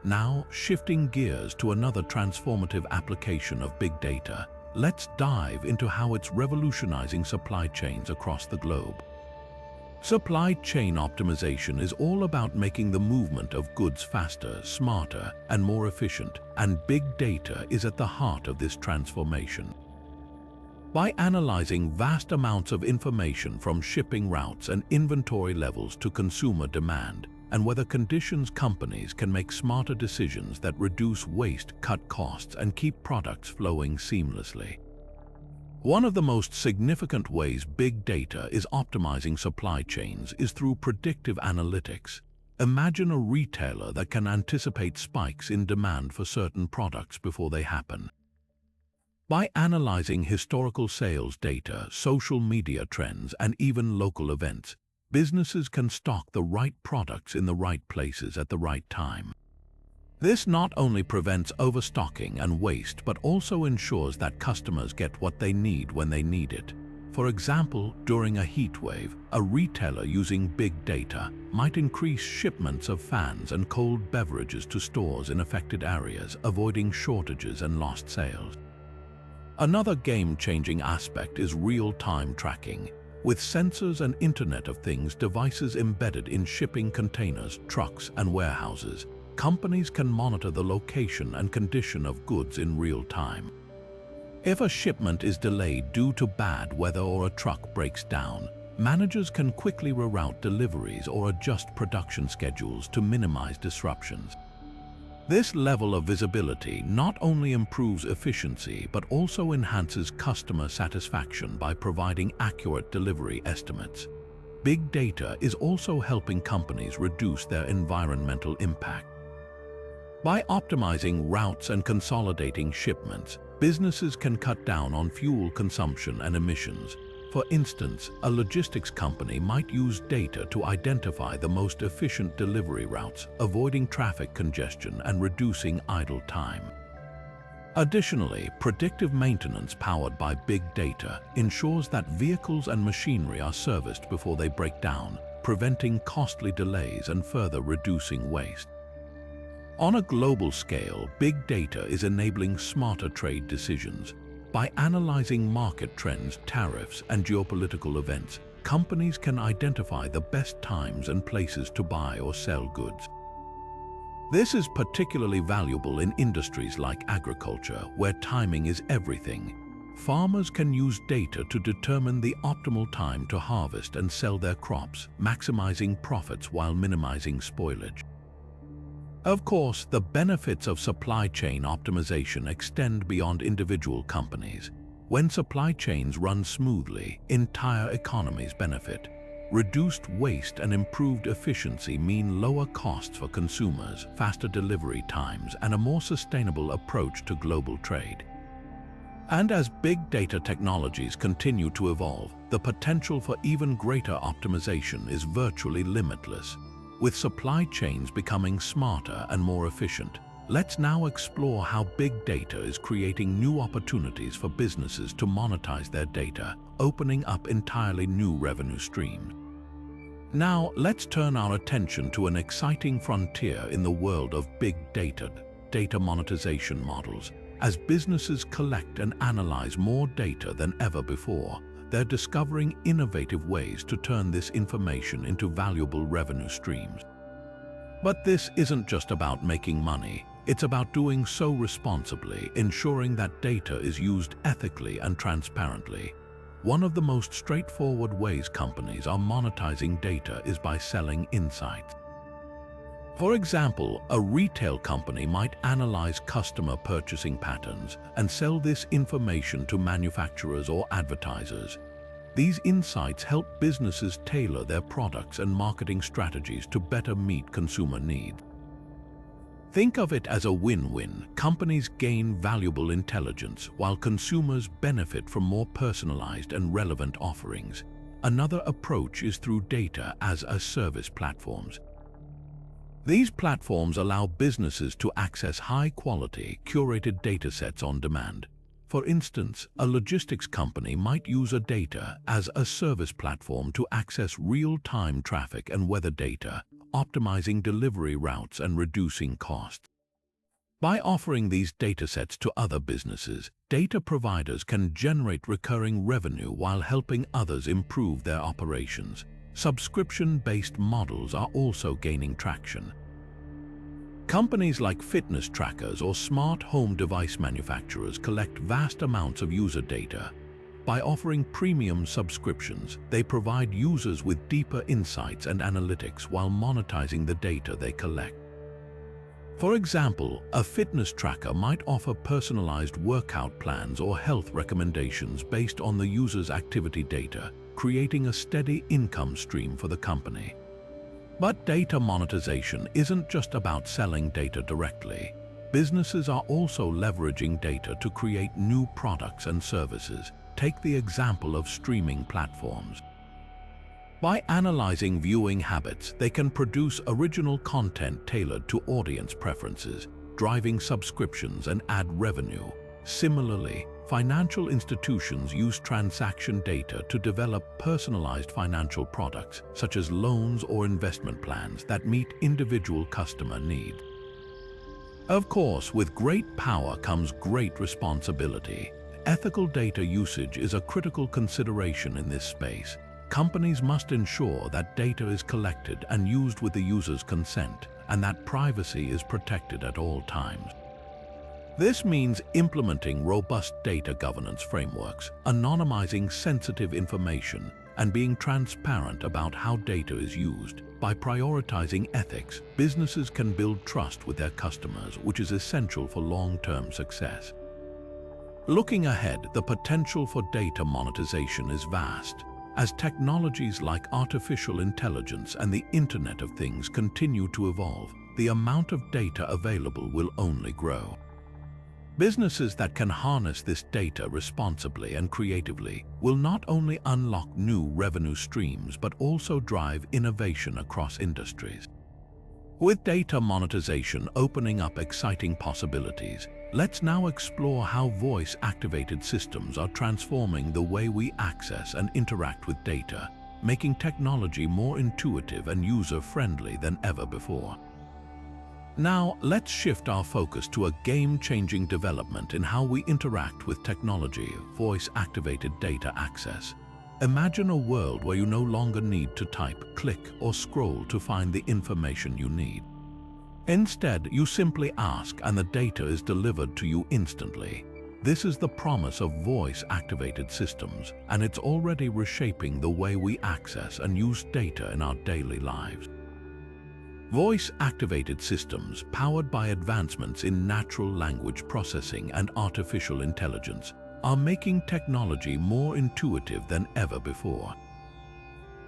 Now, shifting gears to another transformative application of big data, let's dive into how it's revolutionizing supply chains across the globe. Supply chain optimization is all about making the movement of goods faster, smarter, and more efficient, and big data is at the heart of this transformation. By analyzing vast amounts of information from shipping routes and inventory levels to consumer demand and weather conditions, companies can make smarter decisions that reduce waste, cut costs, and keep products flowing seamlessly. One of the most significant ways big data is optimizing supply chains is through predictive analytics. Imagine a retailer that can anticipate spikes in demand for certain products before they happen. By analyzing historical sales data, social media trends, and even local events, businesses can stock the right products in the right places at the right time. This not only prevents overstocking and waste, but also ensures that customers get what they need when they need it. For example, during a heat wave, a retailer using big data might increase shipments of fans and cold beverages to stores in affected areas, avoiding shortages and lost sales. Another game-changing aspect is real-time tracking. With sensors and Internet of Things devices embedded in shipping containers, trucks, and warehouses, companies can monitor the location and condition of goods in real time. If a shipment is delayed due to bad weather or a truck breaks down, managers can quickly reroute deliveries or adjust production schedules to minimize disruptions. This level of visibility not only improves efficiency but also enhances customer satisfaction by providing accurate delivery estimates. Big data is also helping companies reduce their environmental impact. By optimizing routes and consolidating shipments, businesses can cut down on fuel consumption and emissions. For instance, a logistics company might use data to identify the most efficient delivery routes, avoiding traffic congestion and reducing idle time. Additionally, predictive maintenance powered by big data ensures that vehicles and machinery are serviced before they break down, preventing costly delays and further reducing waste. On a global scale, big data is enabling smarter trade decisions. By analyzing market trends, tariffs, and geopolitical events, companies can identify the best times and places to buy or sell goods. This is particularly valuable in industries like agriculture, where timing is everything. Farmers can use data to determine the optimal time to harvest and sell their crops, maximizing profits while minimizing spoilage. Of course, the benefits of supply chain optimization extend beyond individual companies. When supply chains run smoothly, entire economies benefit. Reduced waste and improved efficiency mean lower costs for consumers, faster delivery times, and a more sustainable approach to global trade. And as big data technologies continue to evolve, the potential for even greater optimization is virtually limitless. With supply chains becoming smarter and more efficient, let's now explore how big data is creating new opportunities for businesses to monetize their data, opening up entirely new revenue streams. Now, let's turn our attention to an exciting frontier in the world of big data monetization models. As businesses collect and analyze more data than ever before, they're discovering innovative ways to turn this information into valuable revenue streams. But this isn't just about making money. It's about doing so responsibly, ensuring that data is used ethically and transparently. One of the most straightforward ways companies are monetizing data is by selling insights. For example, a retail company might analyze customer purchasing patterns and sell this information to manufacturers or advertisers. These insights help businesses tailor their products and marketing strategies to better meet consumer needs. Think of it as a win-win. Companies gain valuable intelligence while consumers benefit from more personalized and relevant offerings. Another approach is through data as a service platforms. These platforms allow businesses to access high-quality, curated datasets on demand. For instance, a logistics company might use a data as a service platform to access real-time traffic and weather data, optimizing delivery routes and reducing costs. By offering these datasets to other businesses, data providers can generate recurring revenue while helping others improve their operations. Subscription-based models are also gaining traction. Companies like fitness trackers or smart home device manufacturers collect vast amounts of user data. By offering premium subscriptions, they provide users with deeper insights and analytics while monetizing the data they collect. For example, a fitness tracker might offer personalized workout plans or health recommendations based on the user's activity data, creating a steady income stream for the company. But data monetization isn't just about selling data directly. Businesses are also leveraging data to create new products and services. Take the example of streaming platforms. By analyzing viewing habits, they can produce original content tailored to audience preferences, driving subscriptions and ad revenue. Similarly, financial institutions use transaction data to develop personalized financial products, such as loans or investment plans that meet individual customer needs. Of course, with great power comes great responsibility. Ethical data usage is a critical consideration in this space. Companies must ensure that data is collected and used with the user's consent, and that privacy is protected at all times. This means implementing robust data governance frameworks, anonymizing sensitive information, and being transparent about how data is used. By prioritizing ethics, businesses can build trust with their customers, which is essential for long-term success. Looking ahead, the potential for data monetization is vast. As technologies like artificial intelligence and the Internet of Things continue to evolve, the amount of data available will only grow. Businesses that can harness this data responsibly and creatively will not only unlock new revenue streams but also drive innovation across industries. With data monetization opening up exciting possibilities, let's now explore how voice-activated systems are transforming the way we access and interact with data, making technology more intuitive and user-friendly than ever before. Now, let's shift our focus to a game-changing development in how we interact with technology, voice-activated data access. Imagine a world where you no longer need to type, click, or scroll to find the information you need. Instead, you simply ask and the data is delivered to you instantly. This is the promise of voice-activated systems, and it's already reshaping the way we access and use data in our daily lives. Voice-activated systems, powered by advancements in natural language processing and artificial intelligence, are making technology more intuitive than ever before.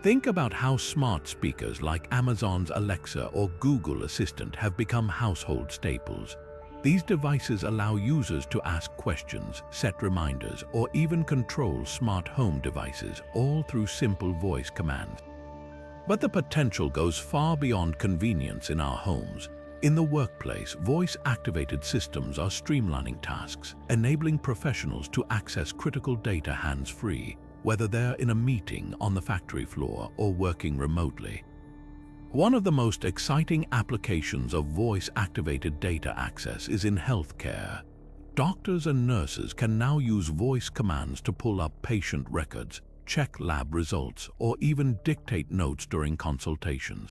Think about how smart speakers like Amazon's Alexa or Google Assistant have become household staples. These devices allow users to ask questions, set reminders, or even control smart home devices, all through simple voice commands. But the potential goes far beyond convenience in our homes. In the workplace, voice-activated systems are streamlining tasks, enabling professionals to access critical data hands-free, whether they're in a meeting on the factory floor or working remotely. One of the most exciting applications of voice-activated data access is in healthcare. Doctors and nurses can now use voice commands to pull up patient records, check lab results, or even dictate notes during consultations.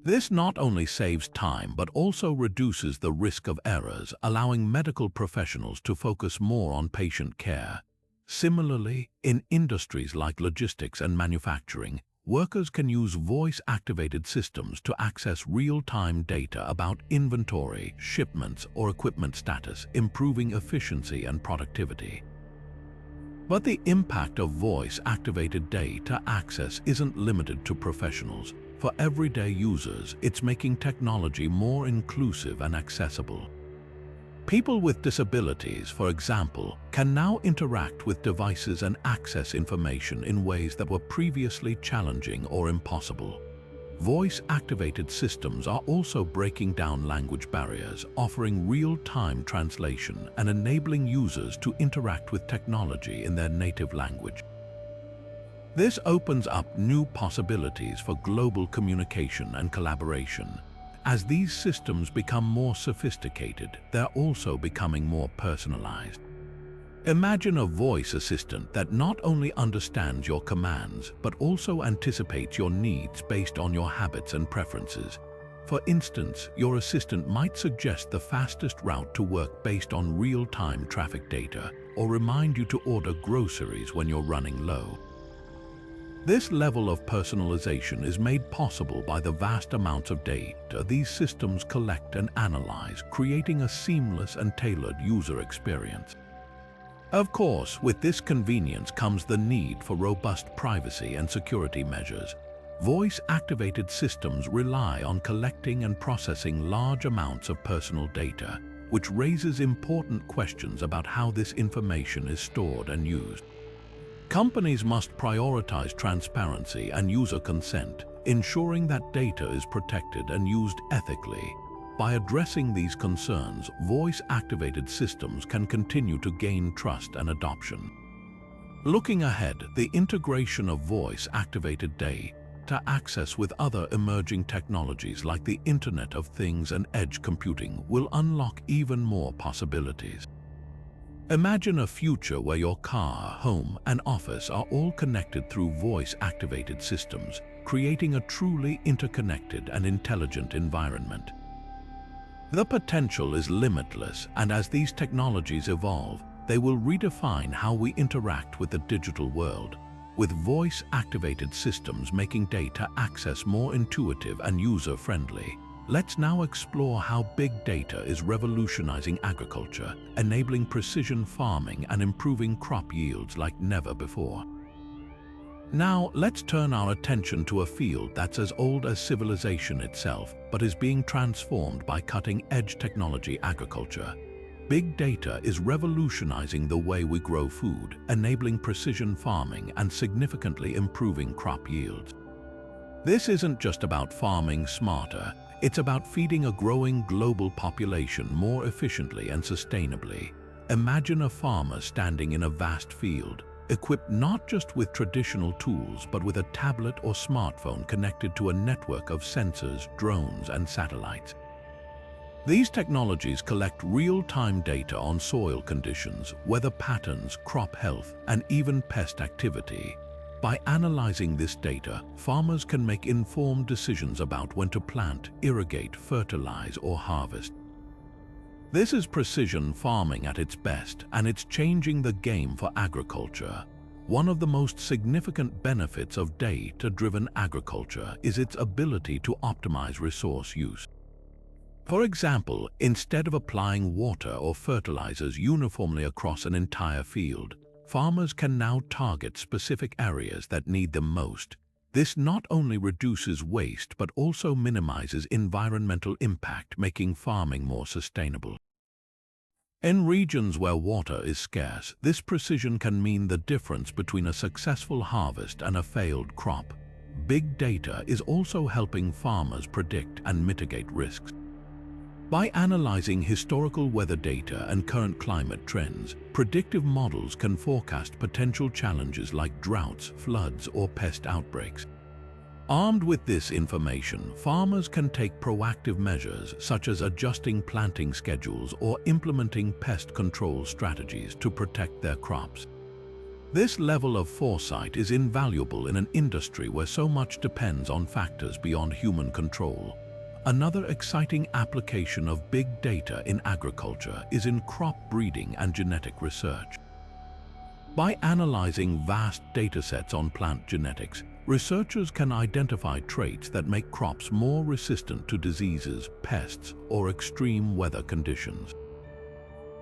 This not only saves time but also reduces the risk of errors, allowing medical professionals to focus more on patient care. Similarly, in industries like logistics and manufacturing, workers can use voice-activated systems to access real-time data about inventory, shipments, or equipment status, improving efficiency and productivity. But the impact of voice-activated data access isn't limited to professionals. For everyday users, it's making technology more inclusive and accessible. People with disabilities, for example, can now interact with devices and access information in ways that were previously challenging or impossible. Voice-activated systems are also breaking down language barriers, offering real-time translation and enabling users to interact with technology in their native language. This opens up new possibilities for global communication and collaboration. As these systems become more sophisticated, they're also becoming more personalized. Imagine a voice assistant that not only understands your commands, but also anticipates your needs based on your habits and preferences. For instance, your assistant might suggest the fastest route to work based on real-time traffic data, or remind you to order groceries when you're running low. This level of personalization is made possible by the vast amounts of data these systems collect and analyze, creating a seamless and tailored user experience. Of course, with this convenience comes the need for robust privacy and security measures. Voice-activated systems rely on collecting and processing large amounts of personal data, which raises important questions about how this information is stored and used. Companies must prioritize transparency and user consent, ensuring that data is protected and used ethically. By addressing these concerns, voice-activated systems can continue to gain trust and adoption. Looking ahead, the integration of voice-activated data access with other emerging technologies like the Internet of Things and edge computing will unlock even more possibilities. Imagine a future where your car, home, and office are all connected through voice-activated systems, creating a truly interconnected and intelligent environment. The potential is limitless, and as these technologies evolve, they will redefine how we interact with the digital world, with voice-activated systems making data access more intuitive and user-friendly. Let's now explore how big data is revolutionizing agriculture, enabling precision farming and improving crop yields like never before. Now, let's turn our attention to a field that's as old as civilization itself, but is being transformed by cutting-edge technology: agriculture. Big data is revolutionizing the way we grow food, enabling precision farming and significantly improving crop yields. This isn't just about farming smarter, it's about feeding a growing global population more efficiently and sustainably. Imagine a farmer standing in a vast field, equipped not just with traditional tools but with a tablet or smartphone connected to a network of sensors, drones, and satellites. These technologies collect real-time data on soil conditions, weather patterns, crop health, and even pest activity. By analyzing this data, farmers can make informed decisions about when to plant, irrigate, fertilize, or harvest. This is precision farming at its best, and it's changing the game for agriculture. One of the most significant benefits of data-driven agriculture is its ability to optimize resource use. For example, instead of applying water or fertilizers uniformly across an entire field, farmers can now target specific areas that need them most. This not only reduces waste but also minimizes environmental impact, making farming more sustainable. In regions where water is scarce, this precision can mean the difference between a successful harvest and a failed crop. Big data is also helping farmers predict and mitigate risks. By analyzing historical weather data and current climate trends, predictive models can forecast potential challenges like droughts, floods, or pest outbreaks. Armed with this information, farmers can take proactive measures such as adjusting planting schedules or implementing pest control strategies to protect their crops. This level of foresight is invaluable in an industry where so much depends on factors beyond human control. Another exciting application of big data in agriculture is in crop breeding and genetic research. By analyzing vast datasets on plant genetics, researchers can identify traits that make crops more resistant to diseases, pests, or extreme weather conditions.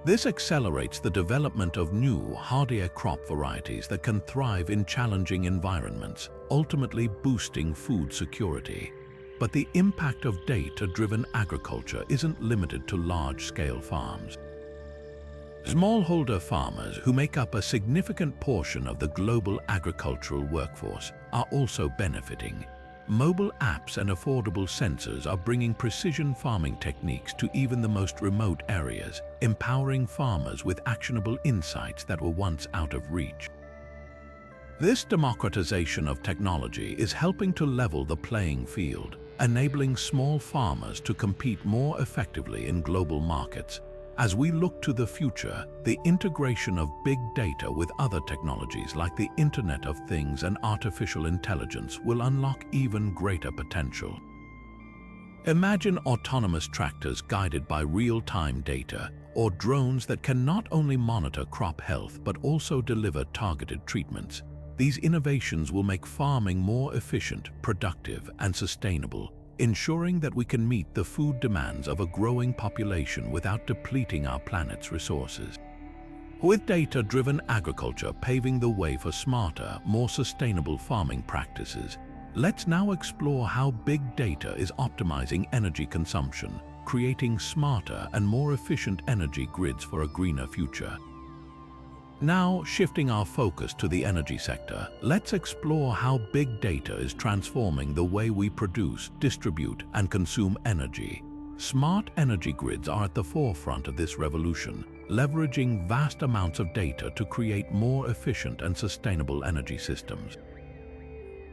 This accelerates the development of new, hardier crop varieties that can thrive in challenging environments, ultimately boosting food security. But the impact of data-driven agriculture isn't limited to large-scale farms. Smallholder farmers, who make up a significant portion of the global agricultural workforce, are also benefiting. Mobile apps and affordable sensors are bringing precision farming techniques to even the most remote areas, empowering farmers with actionable insights that were once out of reach. This democratization of technology is helping to level the playing field, enabling small farmers to compete more effectively in global markets. As we look to the future, the integration of big data with other technologies like the Internet of Things and artificial intelligence will unlock even greater potential. Imagine autonomous tractors guided by real-time data, or drones that can not only monitor crop health but also deliver targeted treatments. These innovations will make farming more efficient, productive, and sustainable, ensuring that we can meet the food demands of a growing population without depleting our planet's resources. With data-driven agriculture paving the way for smarter, more sustainable farming practices, let's now explore how big data is optimizing energy consumption, creating smarter and more efficient energy grids for a greener future. Now, shifting our focus to the energy sector, let's explore how big data is transforming the way we produce, distribute, and consume energy. Smart energy grids are at the forefront of this revolution, leveraging vast amounts of data to create more efficient and sustainable energy systems.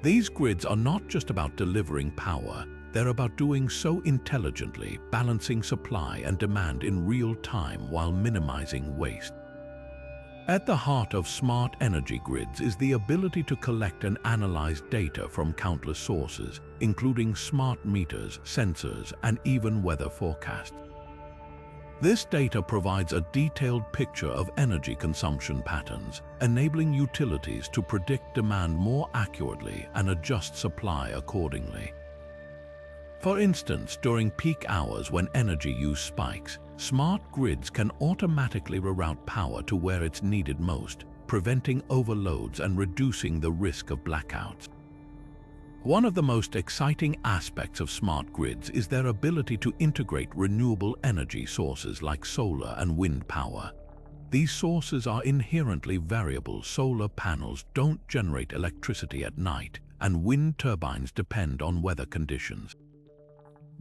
These grids are not just about delivering power, they're about doing so intelligently, balancing supply and demand in real time while minimizing waste. At the heart of smart energy grids is the ability to collect and analyze data from countless sources, including smart meters, sensors, and even weather forecasts. This data provides a detailed picture of energy consumption patterns, enabling utilities to predict demand more accurately and adjust supply accordingly. For instance, during peak hours when energy use spikes, smart grids can automatically reroute power to where it's needed most, preventing overloads and reducing the risk of blackouts. One of the most exciting aspects of smart grids is their ability to integrate renewable energy sources like solar and wind power. These sources are inherently variable. Solar panels don't generate electricity at night, and wind turbines depend on weather conditions.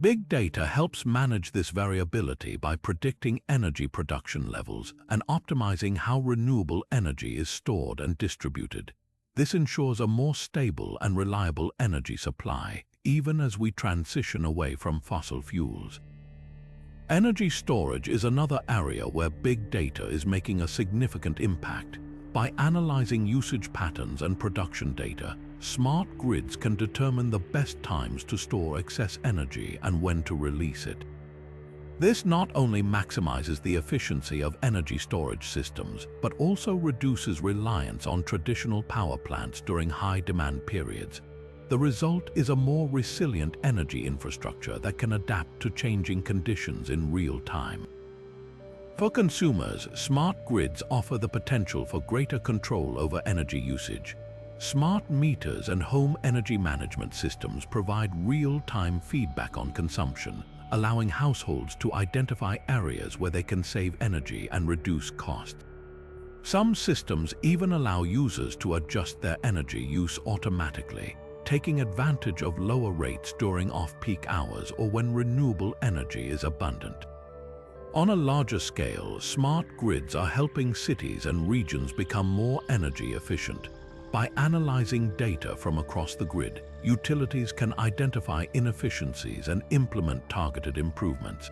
Big data helps manage this variability by predicting energy production levels and optimizing how renewable energy is stored and distributed. This ensures a more stable and reliable energy supply, even as we transition away from fossil fuels. Energy storage is another area where big data is making a significant impact. By analyzing usage patterns and production data, smart grids can determine the best times to store excess energy and when to release it. This not only maximizes the efficiency of energy storage systems, but also reduces reliance on traditional power plants during high-demand periods. The result is a more resilient energy infrastructure that can adapt to changing conditions in real time. For consumers, smart grids offer the potential for greater control over energy usage. Smart meters and home energy management systems provide real-time feedback on consumption, allowing households to identify areas where they can save energy and reduce costs. Some systems even allow users to adjust their energy use automatically, taking advantage of lower rates during off-peak hours or when renewable energy is abundant. On a larger scale, smart grids are helping cities and regions become more energy efficient. By analyzing data from across the grid, utilities can identify inefficiencies and implement targeted improvements.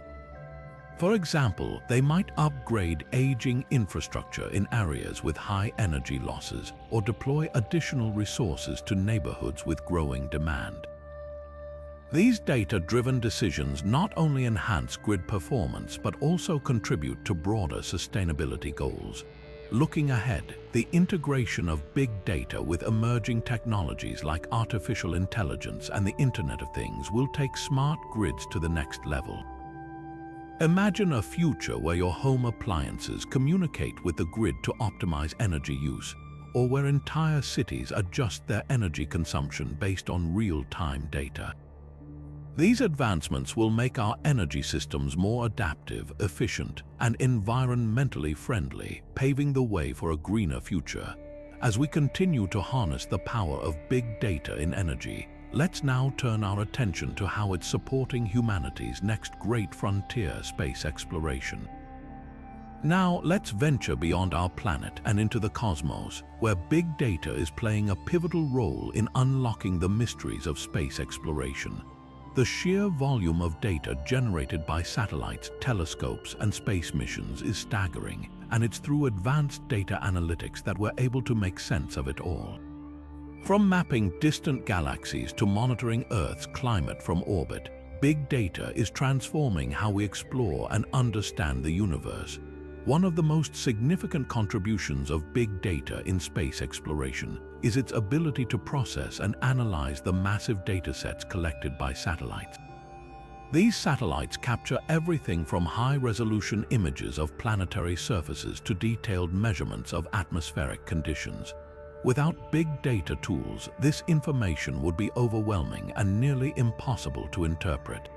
For example, they might upgrade aging infrastructure in areas with high energy losses or deploy additional resources to neighborhoods with growing demand. These data-driven decisions not only enhance grid performance but also contribute to broader sustainability goals. Looking ahead, the integration of big data with emerging technologies like artificial intelligence and the Internet of Things will take smart grids to the next level. Imagine a future where your home appliances communicate with the grid to optimize energy use, or where entire cities adjust their energy consumption based on real-time data. These advancements will make our energy systems more adaptive, efficient, and environmentally friendly, paving the way for a greener future. As we continue to harness the power of big data in energy, let's now turn our attention to how it's supporting humanity's next great frontier, space exploration. Now, let's venture beyond our planet and into the cosmos, where big data is playing a pivotal role in unlocking the mysteries of space exploration. The sheer volume of data generated by satellites, telescopes, and space missions is staggering, and it's through advanced data analytics that we're able to make sense of it all. From mapping distant galaxies to monitoring Earth's climate from orbit, big data is transforming how we explore and understand the universe. One of the most significant contributions of big data in space exploration is its ability to process and analyze the massive datasets collected by satellites. These satellites capture everything from high-resolution images of planetary surfaces to detailed measurements of atmospheric conditions. Without big data tools, this information would be overwhelming and nearly impossible to interpret.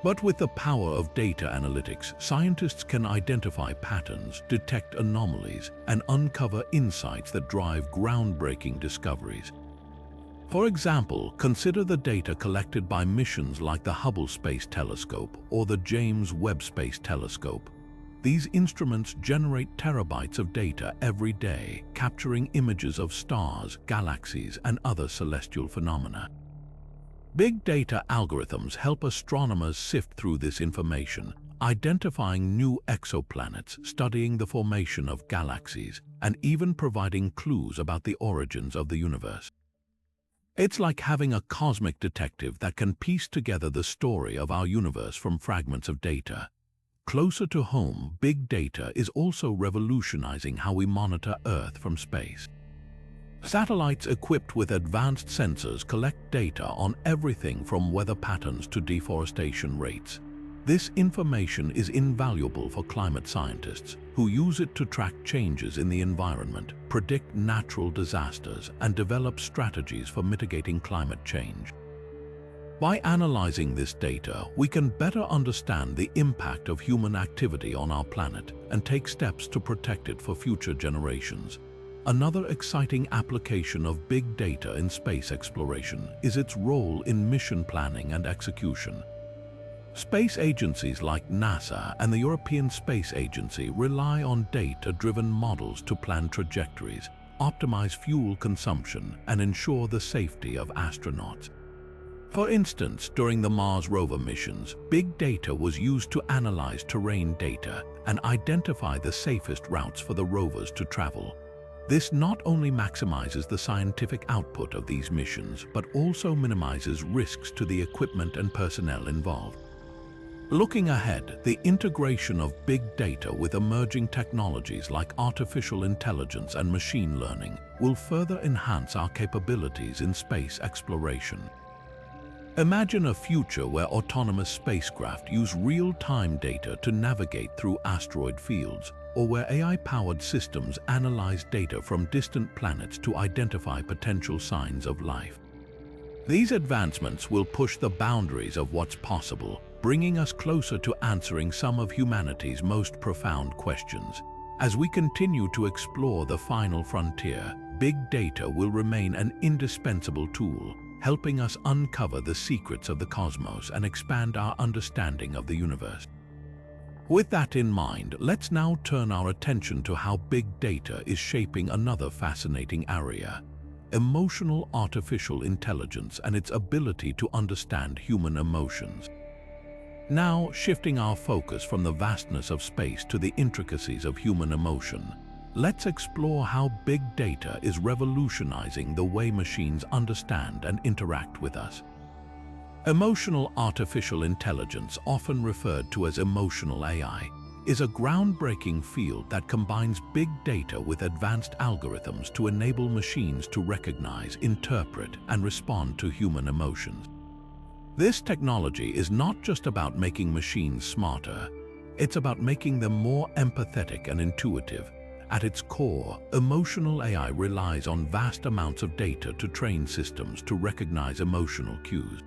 But with the power of data analytics, scientists can identify patterns, detect anomalies, and uncover insights that drive groundbreaking discoveries. For example, consider the data collected by missions like the Hubble Space Telescope or the James Webb Space Telescope. These instruments generate terabytes of data every day, capturing images of stars, galaxies, and other celestial phenomena. Big data algorithms help astronomers sift through this information, identifying new exoplanets, studying the formation of galaxies, and even providing clues about the origins of the universe. It's like having a cosmic detective that can piece together the story of our universe from fragments of data. Closer to home, big data is also revolutionizing how we monitor Earth from space. Satellites equipped with advanced sensors collect data on everything from weather patterns to deforestation rates. This information is invaluable for climate scientists who use it to track changes in the environment, predict natural disasters, and develop strategies for mitigating climate change. By analyzing this data, we can better understand the impact of human activity on our planet and take steps to protect it for future generations. Another exciting application of big data in space exploration is its role in mission planning and execution. Space agencies like NASA and the European Space Agency rely on data-driven models to plan trajectories, optimize fuel consumption, and ensure the safety of astronauts. For instance, during the Mars rover missions, big data was used to analyze terrain data and identify the safest routes for the rovers to travel. This not only maximizes the scientific output of these missions, but also minimizes risks to the equipment and personnel involved. Looking ahead, the integration of big data with emerging technologies like artificial intelligence and machine learning will further enhance our capabilities in space exploration. Imagine a future where autonomous spacecraft use real-time data to navigate through asteroid fields, or where AI-powered systems analyze data from distant planets to identify potential signs of life. These advancements will push the boundaries of what's possible, bringing us closer to answering some of humanity's most profound questions. As we continue to explore the final frontier, big data will remain an indispensable tool, helping us uncover the secrets of the cosmos and expand our understanding of the universe. With that in mind, let's now turn our attention to how big data is shaping another fascinating area: emotional artificial intelligence and its ability to understand human emotions. Now, shifting our focus from the vastness of space to the intricacies of human emotion, let's explore how big data is revolutionizing the way machines understand and interact with us. Emotional artificial intelligence, often referred to as emotional AI, is a groundbreaking field that combines big data with advanced algorithms to enable machines to recognize, interpret, and respond to human emotions. This technology is not just about making machines smarter, it's about making them more empathetic and intuitive. At its core, emotional AI relies on vast amounts of data to train systems to recognize emotional cues.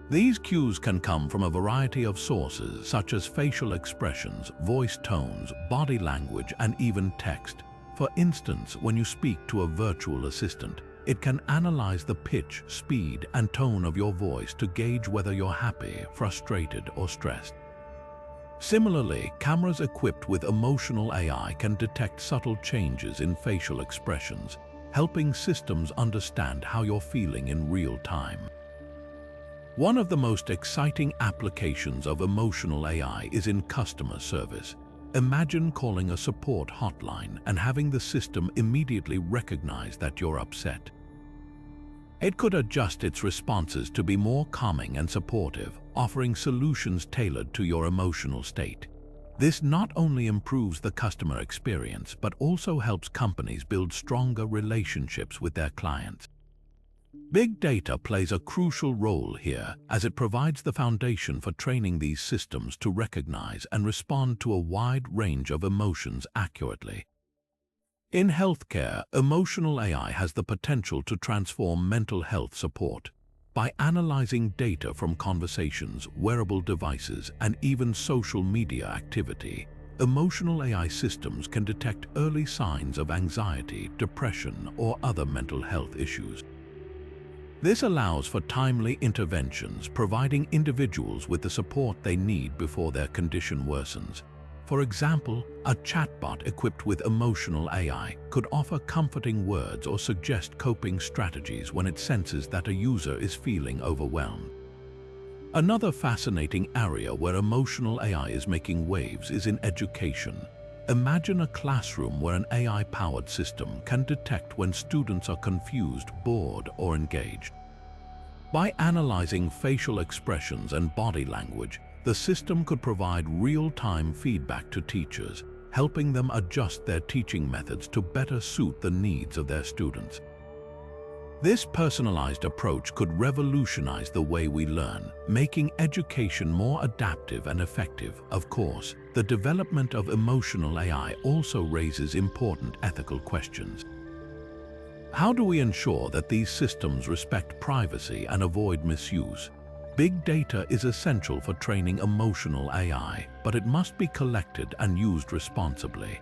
These cues can come from a variety of sources, such as facial expressions, voice tones, body language, and even text. For instance, when you speak to a virtual assistant, it can analyze the pitch, speed, and tone of your voice to gauge whether you're happy, frustrated, or stressed. Similarly, cameras equipped with emotional AI can detect subtle changes in facial expressions, helping systems understand how you're feeling in real time. One of the most exciting applications of emotional AI is in customer service. Imagine calling a support hotline and having the system immediately recognize that you're upset. It could adjust its responses to be more calming and supportive, offering solutions tailored to your emotional state. This not only improves the customer experience, but also helps companies build stronger relationships with their clients. Big data plays a crucial role here, as it provides the foundation for training these systems to recognize and respond to a wide range of emotions accurately. In healthcare, emotional AI has the potential to transform mental health support. By analyzing data from conversations, wearable devices, and even social media activity, emotional AI systems can detect early signs of anxiety, depression, or other mental health issues. This allows for timely interventions, providing individuals with the support they need before their condition worsens. For example, a chatbot equipped with emotional AI could offer comforting words or suggest coping strategies when it senses that a user is feeling overwhelmed. Another fascinating area where emotional AI is making waves is in education. Imagine a classroom where an AI-powered system can detect when students are confused, bored, or engaged. By analyzing facial expressions and body language, the system could provide real-time feedback to teachers, helping them adjust their teaching methods to better suit the needs of their students. This personalized approach could revolutionize the way we learn, making education more adaptive and effective. Of course, the development of emotional AI also raises important ethical questions. How do we ensure that these systems respect privacy and avoid misuse? Big data is essential for training emotional AI, but it must be collected and used responsibly.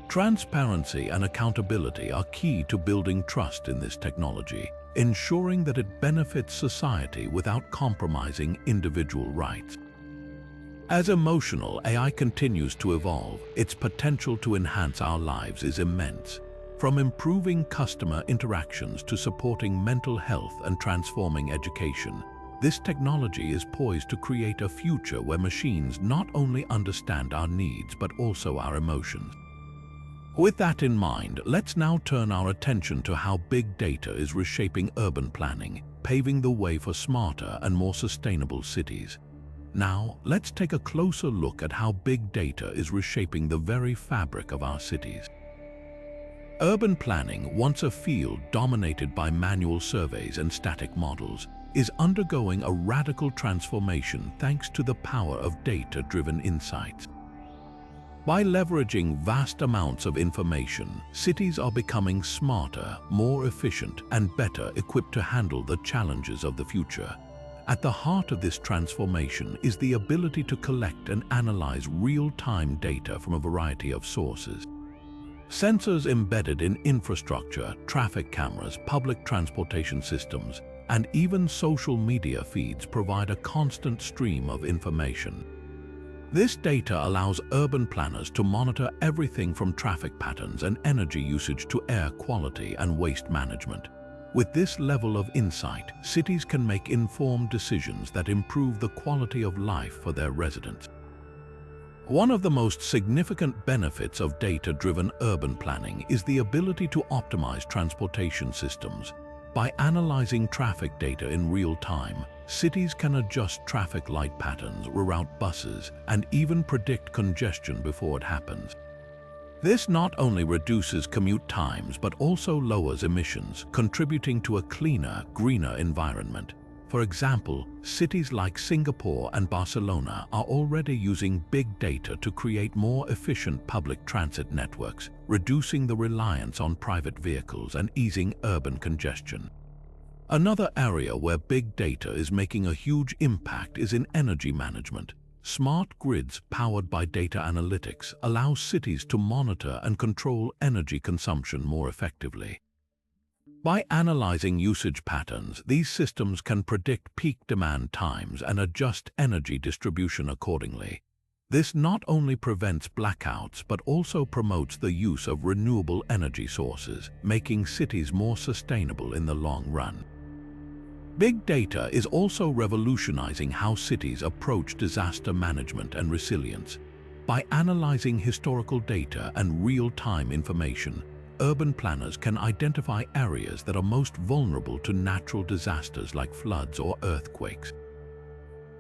Transparency and accountability are key to building trust in this technology, ensuring that it benefits society without compromising individual rights. As emotional AI continues to evolve, its potential to enhance our lives is immense. From improving customer interactions to supporting mental health and transforming education, this technology is poised to create a future where machines not only understand our needs but also our emotions. With that in mind, let's now turn our attention to how big data is reshaping urban planning, paving the way for smarter and more sustainable cities. Now, let's take a closer look at how big data is reshaping the very fabric of our cities. Urban planning, once a field dominated by manual surveys and static models, is undergoing a radical transformation thanks to the power of data-driven insights. By leveraging vast amounts of information, cities are becoming smarter, more efficient, and better equipped to handle the challenges of the future. At the heart of this transformation is the ability to collect and analyze real-time data from a variety of sources. Sensors embedded in infrastructure, traffic cameras, public transportation systems, and even social media feeds provide a constant stream of information. This data allows urban planners to monitor everything from traffic patterns and energy usage to air quality and waste management. With this level of insight, cities can make informed decisions that improve the quality of life for their residents. One of the most significant benefits of data-driven urban planning is the ability to optimize transportation systems. By analyzing traffic data in real time, cities can adjust traffic light patterns, reroute buses, and even predict congestion before it happens. This not only reduces commute times but also lowers emissions, contributing to a cleaner, greener environment. For example, cities like Singapore and Barcelona are already using big data to create more efficient public transit networks, reducing the reliance on private vehicles and easing urban congestion. Another area where big data is making a huge impact is in energy management. Smart grids powered by data analytics allow cities to monitor and control energy consumption more effectively. By analyzing usage patterns, these systems can predict peak demand times and adjust energy distribution accordingly. This not only prevents blackouts but also promotes the use of renewable energy sources, making cities more sustainable in the long run. Big data is also revolutionizing how cities approach disaster management and resilience. By analyzing historical data and real-time information, urban planners can identify areas that are most vulnerable to natural disasters like floods or earthquakes.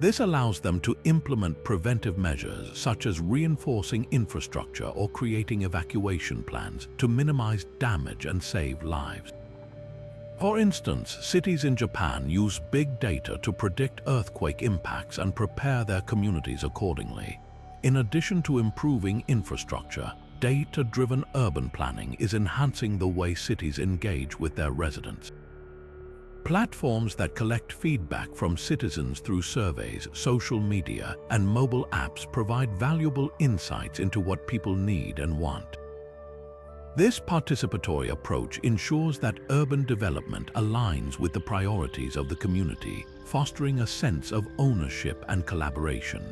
This allows them to implement preventive measures such as reinforcing infrastructure or creating evacuation plans to minimize damage and save lives. For instance, cities in Japan use big data to predict earthquake impacts and prepare their communities accordingly. In addition to improving infrastructure, data-driven urban planning is enhancing the way cities engage with their residents. Platforms that collect feedback from citizens through surveys, social media, and mobile apps provide valuable insights into what people need and want. This participatory approach ensures that urban development aligns with the priorities of the community, fostering a sense of ownership and collaboration.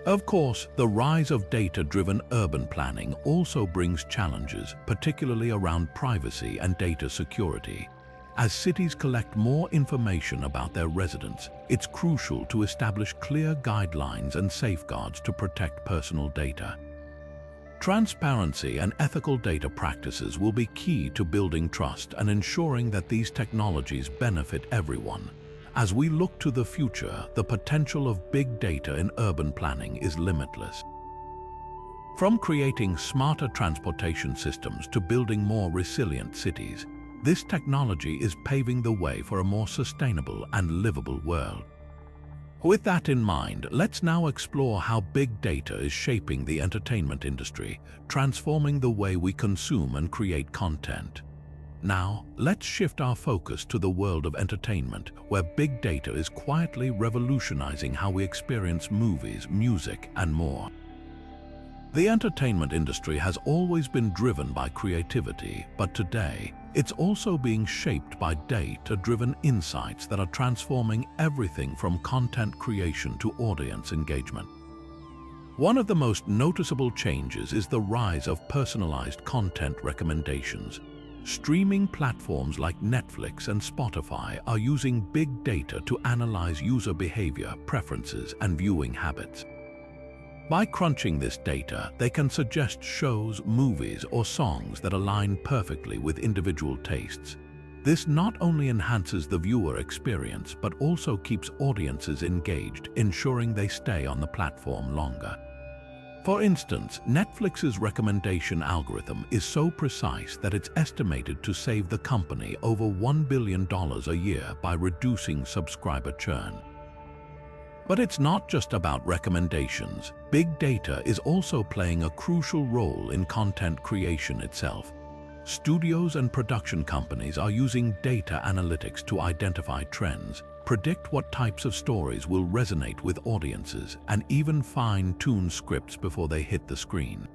Of course, the rise of data-driven urban planning also brings challenges, particularly around privacy and data security. As cities collect more information about their residents, it's crucial to establish clear guidelines and safeguards to protect personal data. Transparency and ethical data practices will be key to building trust and ensuring that these technologies benefit everyone. As we look to the future, the potential of big data in urban planning is limitless. From creating smarter transportation systems to building more resilient cities, this technology is paving the way for a more sustainable and livable world. With that in mind, let's now explore how big data is shaping the entertainment industry, transforming the way we consume and create content. Now, let's shift our focus to the world of entertainment, where big data is quietly revolutionizing how we experience movies, music, and more. The entertainment industry has always been driven by creativity, but today, it's also being shaped by data-driven insights that are transforming everything from content creation to audience engagement. One of the most noticeable changes is the rise of personalized content recommendations. Streaming platforms like Netflix and Spotify are using big data to analyze user behavior, preferences, and viewing habits. By crunching this data, they can suggest shows, movies, or songs that align perfectly with individual tastes. This not only enhances the viewer experience, but also keeps audiences engaged, ensuring they stay on the platform longer. For instance, Netflix's recommendation algorithm is so precise that it's estimated to save the company over $1 billion a year by reducing subscriber churn. But it's not just about recommendations. Big data is also playing a crucial role in content creation itself. Studios and production companies are using data analytics to identify trends, predict what types of stories will resonate with audiences, and even fine-tune scripts before they hit the screen.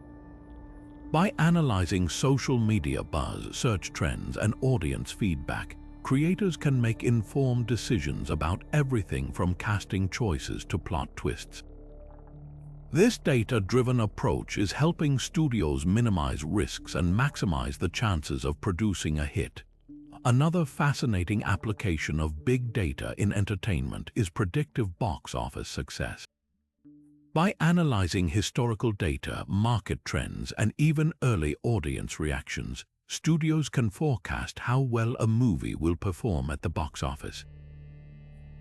By analyzing social media buzz, search trends, and audience feedback, creators can make informed decisions about everything from casting choices to plot twists. This data-driven approach is helping studios minimize risks and maximize the chances of producing a hit. Another fascinating application of big data in entertainment is predictive box office success. By analyzing historical data, market trends, and even early audience reactions, studios can forecast how well a movie will perform at the box office.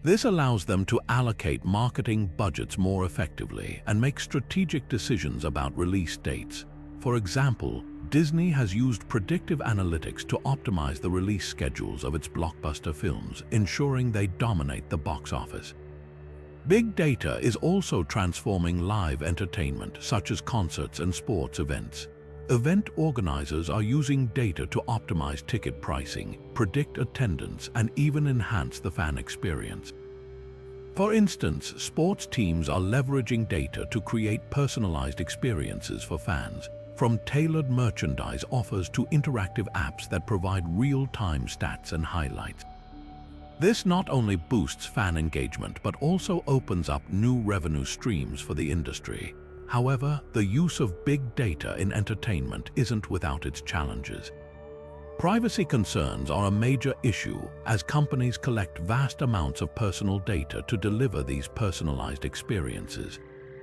This allows them to allocate marketing budgets more effectively and make strategic decisions about release dates. For example, Disney has used predictive analytics to optimize the release schedules of its blockbuster films, ensuring they dominate the box office. Big data is also transforming live entertainment, such as concerts and sports events. Event organizers are using data to optimize ticket pricing, predict attendance, and even enhance the fan experience. For instance, sports teams are leveraging data to create personalized experiences for fans, from tailored merchandise offers to interactive apps that provide real-time stats and highlights. This not only boosts fan engagement, but also opens up new revenue streams for the industry. However, the use of big data in entertainment isn't without its challenges. Privacy concerns are a major issue as companies collect vast amounts of personal data to deliver these personalized experiences.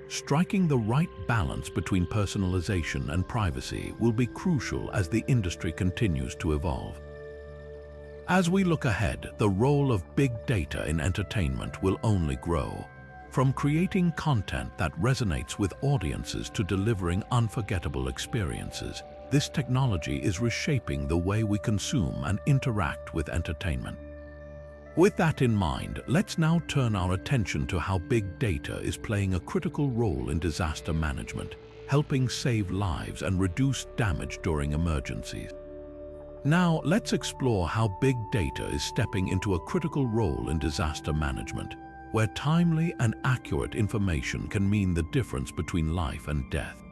Striking the right balance between personalization and privacy will be crucial as the industry continues to evolve. As we look ahead, the role of big data in entertainment will only grow. From creating content that resonates with audiences to delivering unforgettable experiences, this technology is reshaping the way we consume and interact with entertainment. With that in mind, let's now turn our attention to how big data is playing a critical role in disaster management, helping save lives and reduce damage during emergencies. Now, let's explore how big data is stepping into a critical role in disaster management, where timely and accurate information can mean the difference between life and death.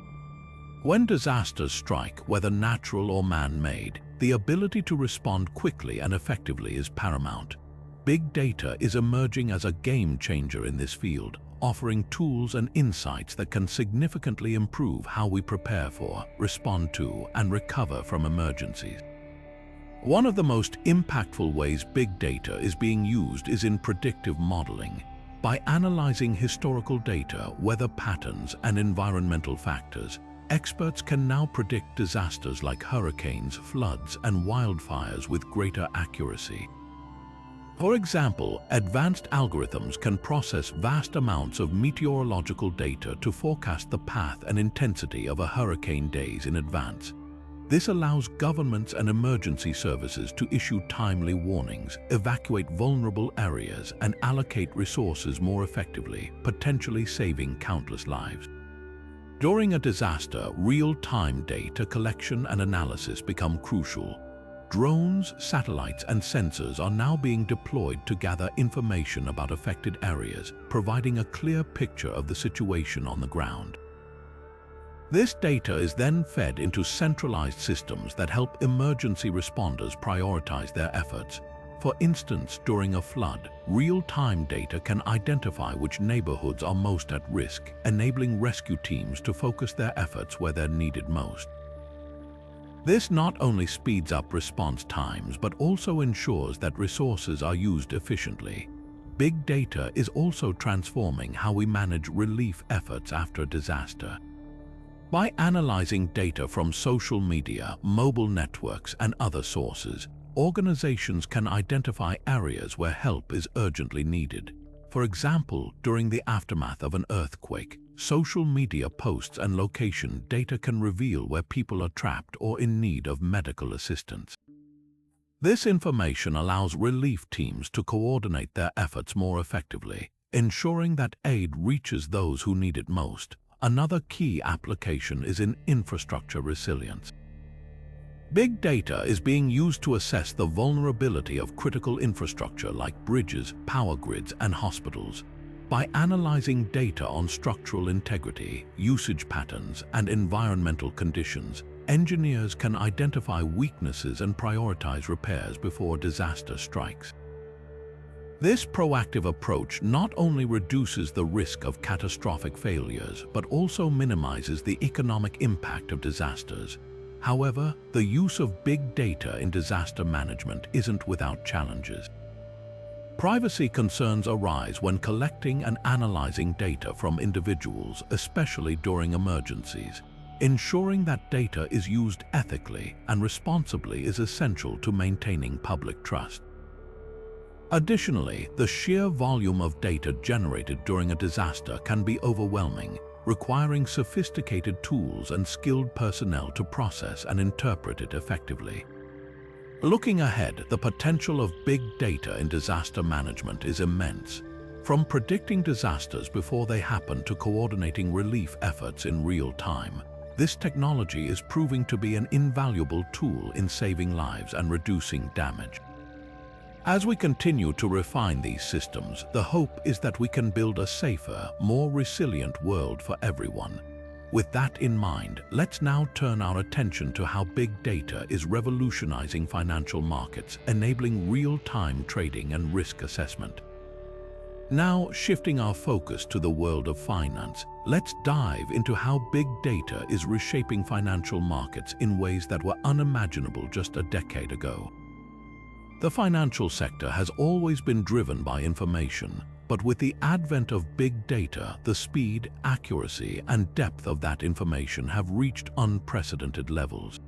When disasters strike, whether natural or man-made, the ability to respond quickly and effectively is paramount. Big data is emerging as a game-changer in this field, offering tools and insights that can significantly improve how we prepare for, respond to, and recover from emergencies. One of the most impactful ways big data is being used is in predictive modeling. By analyzing historical data, weather patterns, and environmental factors, experts can now predict disasters like hurricanes, floods, and wildfires with greater accuracy. For example, advanced algorithms can process vast amounts of meteorological data to forecast the path and intensity of a hurricane days in advance. This allows governments and emergency services to issue timely warnings, evacuate vulnerable areas, and allocate resources more effectively, potentially saving countless lives. During a disaster, real-time data collection and analysis become crucial. Drones, satellites, and sensors are now being deployed to gather information about affected areas, providing a clear picture of the situation on the ground. This data is then fed into centralized systems that help emergency responders prioritize their efforts. For instance, during a flood, real-time data can identify which neighborhoods are most at risk, enabling rescue teams to focus their efforts where they're needed most. This not only speeds up response times, but also ensures that resources are used efficiently. Big data is also transforming how we manage relief efforts after a disaster. By analyzing data from social media, mobile networks, and other sources, organizations can identify areas where help is urgently needed. For example, during the aftermath of an earthquake, social media posts and location data can reveal where people are trapped or in need of medical assistance. This information allows relief teams to coordinate their efforts more effectively, ensuring that aid reaches those who need it most. Another key application is in infrastructure resilience. Big data is being used to assess the vulnerability of critical infrastructure like bridges, power grids, and hospitals. By analyzing data on structural integrity, usage patterns, and environmental conditions, engineers can identify weaknesses and prioritize repairs before disaster strikes. This proactive approach not only reduces the risk of catastrophic failures, but also minimizes the economic impact of disasters. However, the use of big data in disaster management isn't without challenges. Privacy concerns arise when collecting and analyzing data from individuals, especially during emergencies. Ensuring that data is used ethically and responsibly is essential to maintaining public trust. Additionally, the sheer volume of data generated during a disaster can be overwhelming, requiring sophisticated tools and skilled personnel to process and interpret it effectively. Looking ahead, the potential of big data in disaster management is immense. From predicting disasters before they happen to coordinating relief efforts in real time, this technology is proving to be an invaluable tool in saving lives and reducing damage. As we continue to refine these systems, the hope is that we can build a safer, more resilient world for everyone. With that in mind, let's now turn our attention to how big data is revolutionizing financial markets, enabling real-time trading and risk assessment. Now, shifting our focus to the world of finance, let's dive into how big data is reshaping financial markets in ways that were unimaginable just a decade ago. The financial sector has always been driven by information, but with the advent of big data, the speed, accuracy, and depth of that information have reached unprecedented levels.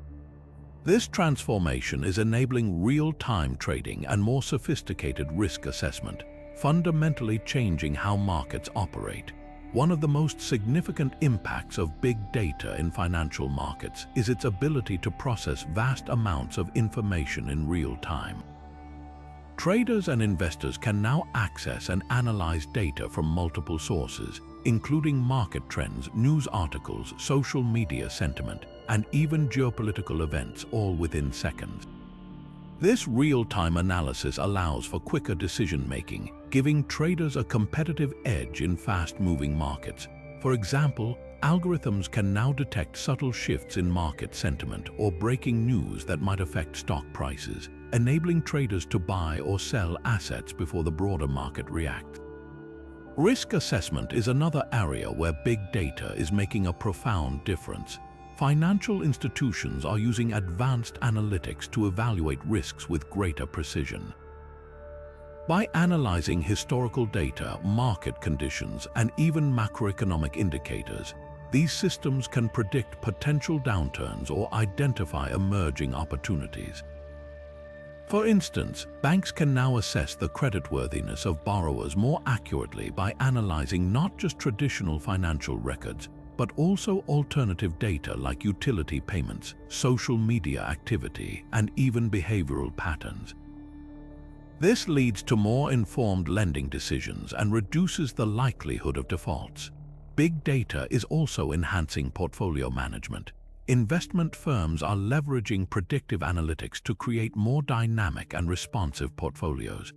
This transformation is enabling real-time trading and more sophisticated risk assessment, fundamentally changing how markets operate. One of the most significant impacts of big data in financial markets is its ability to process vast amounts of information in real time. Traders and investors can now access and analyze data from multiple sources, including market trends, news articles, social media sentiment, and even geopolitical events, all within seconds. This real-time analysis allows for quicker decision-making, giving traders a competitive edge in fast-moving markets. For example, algorithms can now detect subtle shifts in market sentiment or breaking news that might affect stock prices, enabling traders to buy or sell assets before the broader market reacts. Risk assessment is another area where big data is making a profound difference. financial institutions are using advanced analytics to evaluate risks with greater precision. By analyzing historical data, market conditions, and even macroeconomic indicators, these systems can predict potential downturns or identify emerging opportunities. For instance, banks can now assess the creditworthiness of borrowers more accurately by analyzing not just traditional financial records, but also alternative data like utility payments, social media activity, and even behavioral patterns. This leads to more informed lending decisions and reduces the likelihood of defaults. Big data is also enhancing portfolio management. Investment firms are leveraging predictive analytics to create more dynamic and responsive portfolios.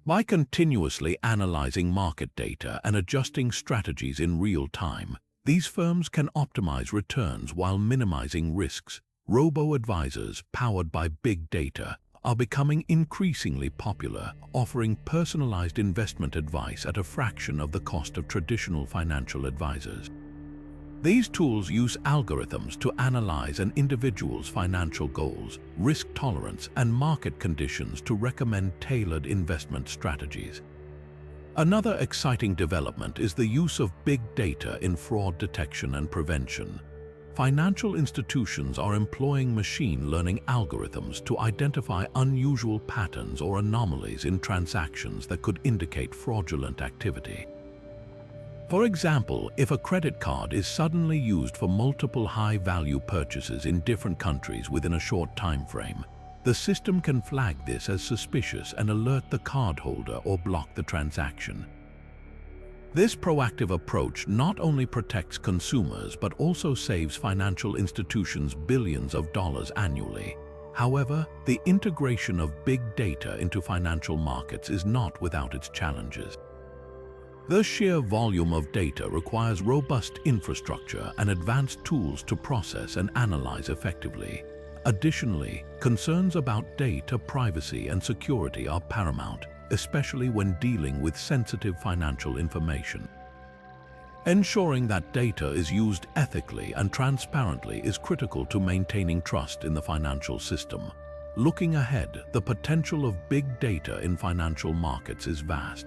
By continuously analyzing market data and adjusting strategies in real time, these firms can optimize returns while minimizing risks. Robo-advisors powered by big data are becoming increasingly popular, offering personalized investment advice at a fraction of the cost of traditional financial advisors. These tools use algorithms to analyze an individual's financial goals, risk tolerance, and market conditions to recommend tailored investment strategies. Another exciting development is the use of big data in fraud detection and prevention. Financial institutions are employing machine learning algorithms to identify unusual patterns or anomalies in transactions that could indicate fraudulent activity. For example, if a credit card is suddenly used for multiple high-value purchases in different countries within a short time frame, the system can flag this as suspicious and alert the cardholder or block the transaction. This proactive approach not only protects consumers but also saves financial institutions billions of dollars annually. However, the integration of big data into financial markets is not without its challenges. The sheer volume of data requires robust infrastructure and advanced tools to process and analyze effectively. Additionally, concerns about data privacy and security are paramount, especially when dealing with sensitive financial information. Ensuring that data is used ethically and transparently is critical to maintaining trust in the financial system. Looking ahead, the potential of big data in financial markets is vast.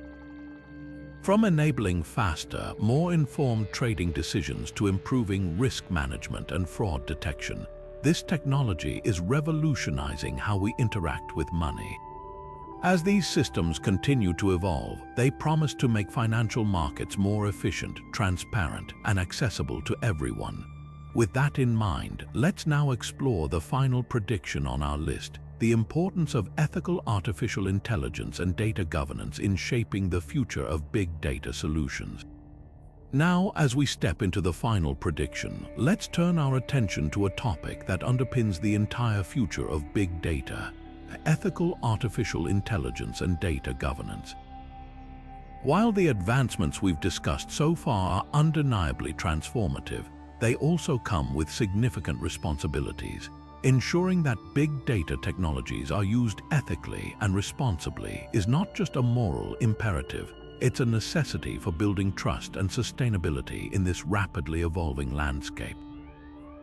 From enabling faster, more informed trading decisions to improving risk management and fraud detection, this technology is revolutionizing how we interact with money. As these systems continue to evolve, they promise to make financial markets more efficient, transparent, and accessible to everyone. With that in mind, let's now explore the final prediction on our list: the importance of ethical artificial intelligence and data governance in shaping the future of big data solutions. Now, as we step into the final prediction, let's turn our attention to a topic that underpins the entire future of big data: ethical artificial intelligence and data governance. While the advancements we've discussed so far are undeniably transformative, they also come with significant responsibilities. Ensuring that big data technologies are used ethically and responsibly is not just a moral imperative, it's a necessity for building trust and sustainability in this rapidly evolving landscape.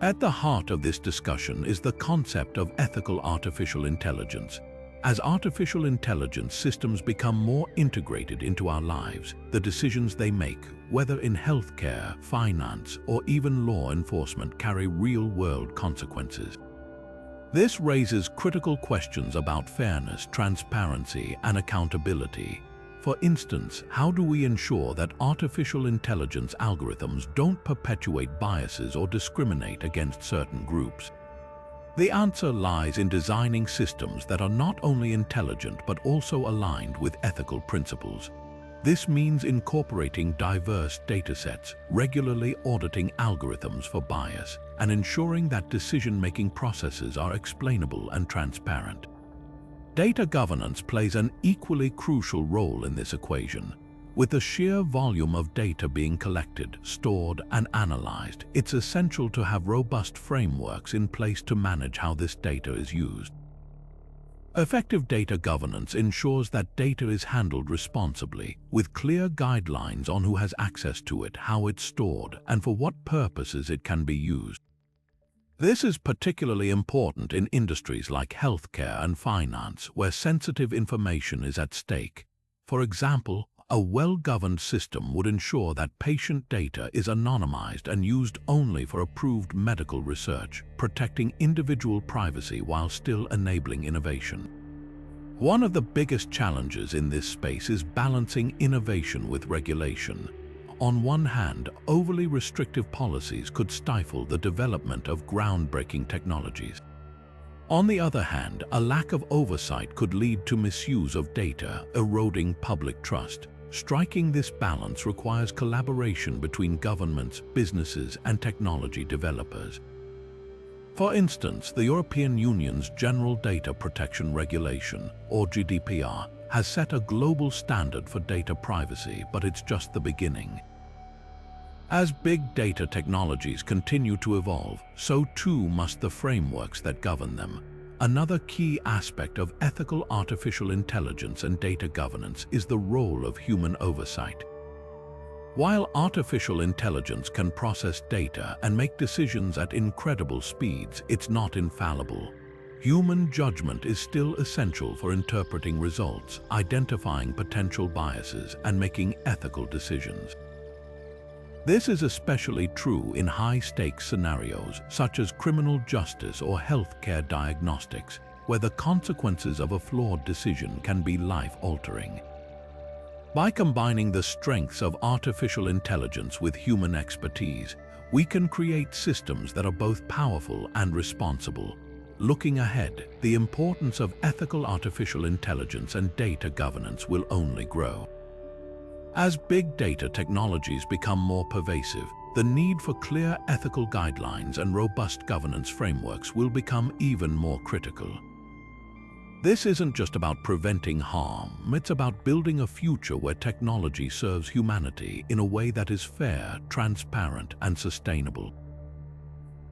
At the heart of this discussion is the concept of ethical artificial intelligence. As artificial intelligence systems become more integrated into our lives, the decisions they make, whether in healthcare, finance, or even law enforcement, carry real-world consequences. This raises critical questions about fairness, transparency, and accountability. For instance, how do we ensure that artificial intelligence algorithms don't perpetuate biases or discriminate against certain groups? The answer lies in designing systems that are not only intelligent but also aligned with ethical principles. This means incorporating diverse datasets, regularly auditing algorithms for bias, and ensuring that decision-making processes are explainable and transparent. Data governance plays an equally crucial role in this equation. With the sheer volume of data being collected, stored, and analyzed, it's essential to have robust frameworks in place to manage how this data is used. Effective data governance ensures that data is handled responsibly, with clear guidelines on who has access to it, how it's stored, and for what purposes it can be used. This is particularly important in industries like healthcare and finance, where sensitive information is at stake. For example, a well-governed system would ensure that patient data is anonymized and used only for approved medical research, protecting individual privacy while still enabling innovation. One of the biggest challenges in this space is balancing innovation with regulation. On one hand, overly restrictive policies could stifle the development of groundbreaking technologies. On the other hand, a lack of oversight could lead to misuse of data, eroding public trust. Striking this balance requires collaboration between governments, businesses, and technology developers. For instance, the European Union's General Data Protection Regulation, or GDPR, has set a global standard for data privacy, but it's just the beginning. As big data technologies continue to evolve, so too must the frameworks that govern them. Another key aspect of ethical artificial intelligence and data governance is the role of human oversight. While artificial intelligence can process data and make decisions at incredible speeds, it's not infallible. Human judgment is still essential for interpreting results, identifying potential biases, and making ethical decisions. This is especially true in high-stakes scenarios, such as criminal justice or healthcare diagnostics, where the consequences of a flawed decision can be life-altering. By combining the strengths of artificial intelligence with human expertise, we can create systems that are both powerful and responsible. Looking ahead, the importance of ethical artificial intelligence and data governance will only grow. As big data technologies become more pervasive, the need for clear ethical guidelines and robust governance frameworks will become even more critical. This isn't just about preventing harm, it's about building a future where technology serves humanity in a way that is fair, transparent, and sustainable.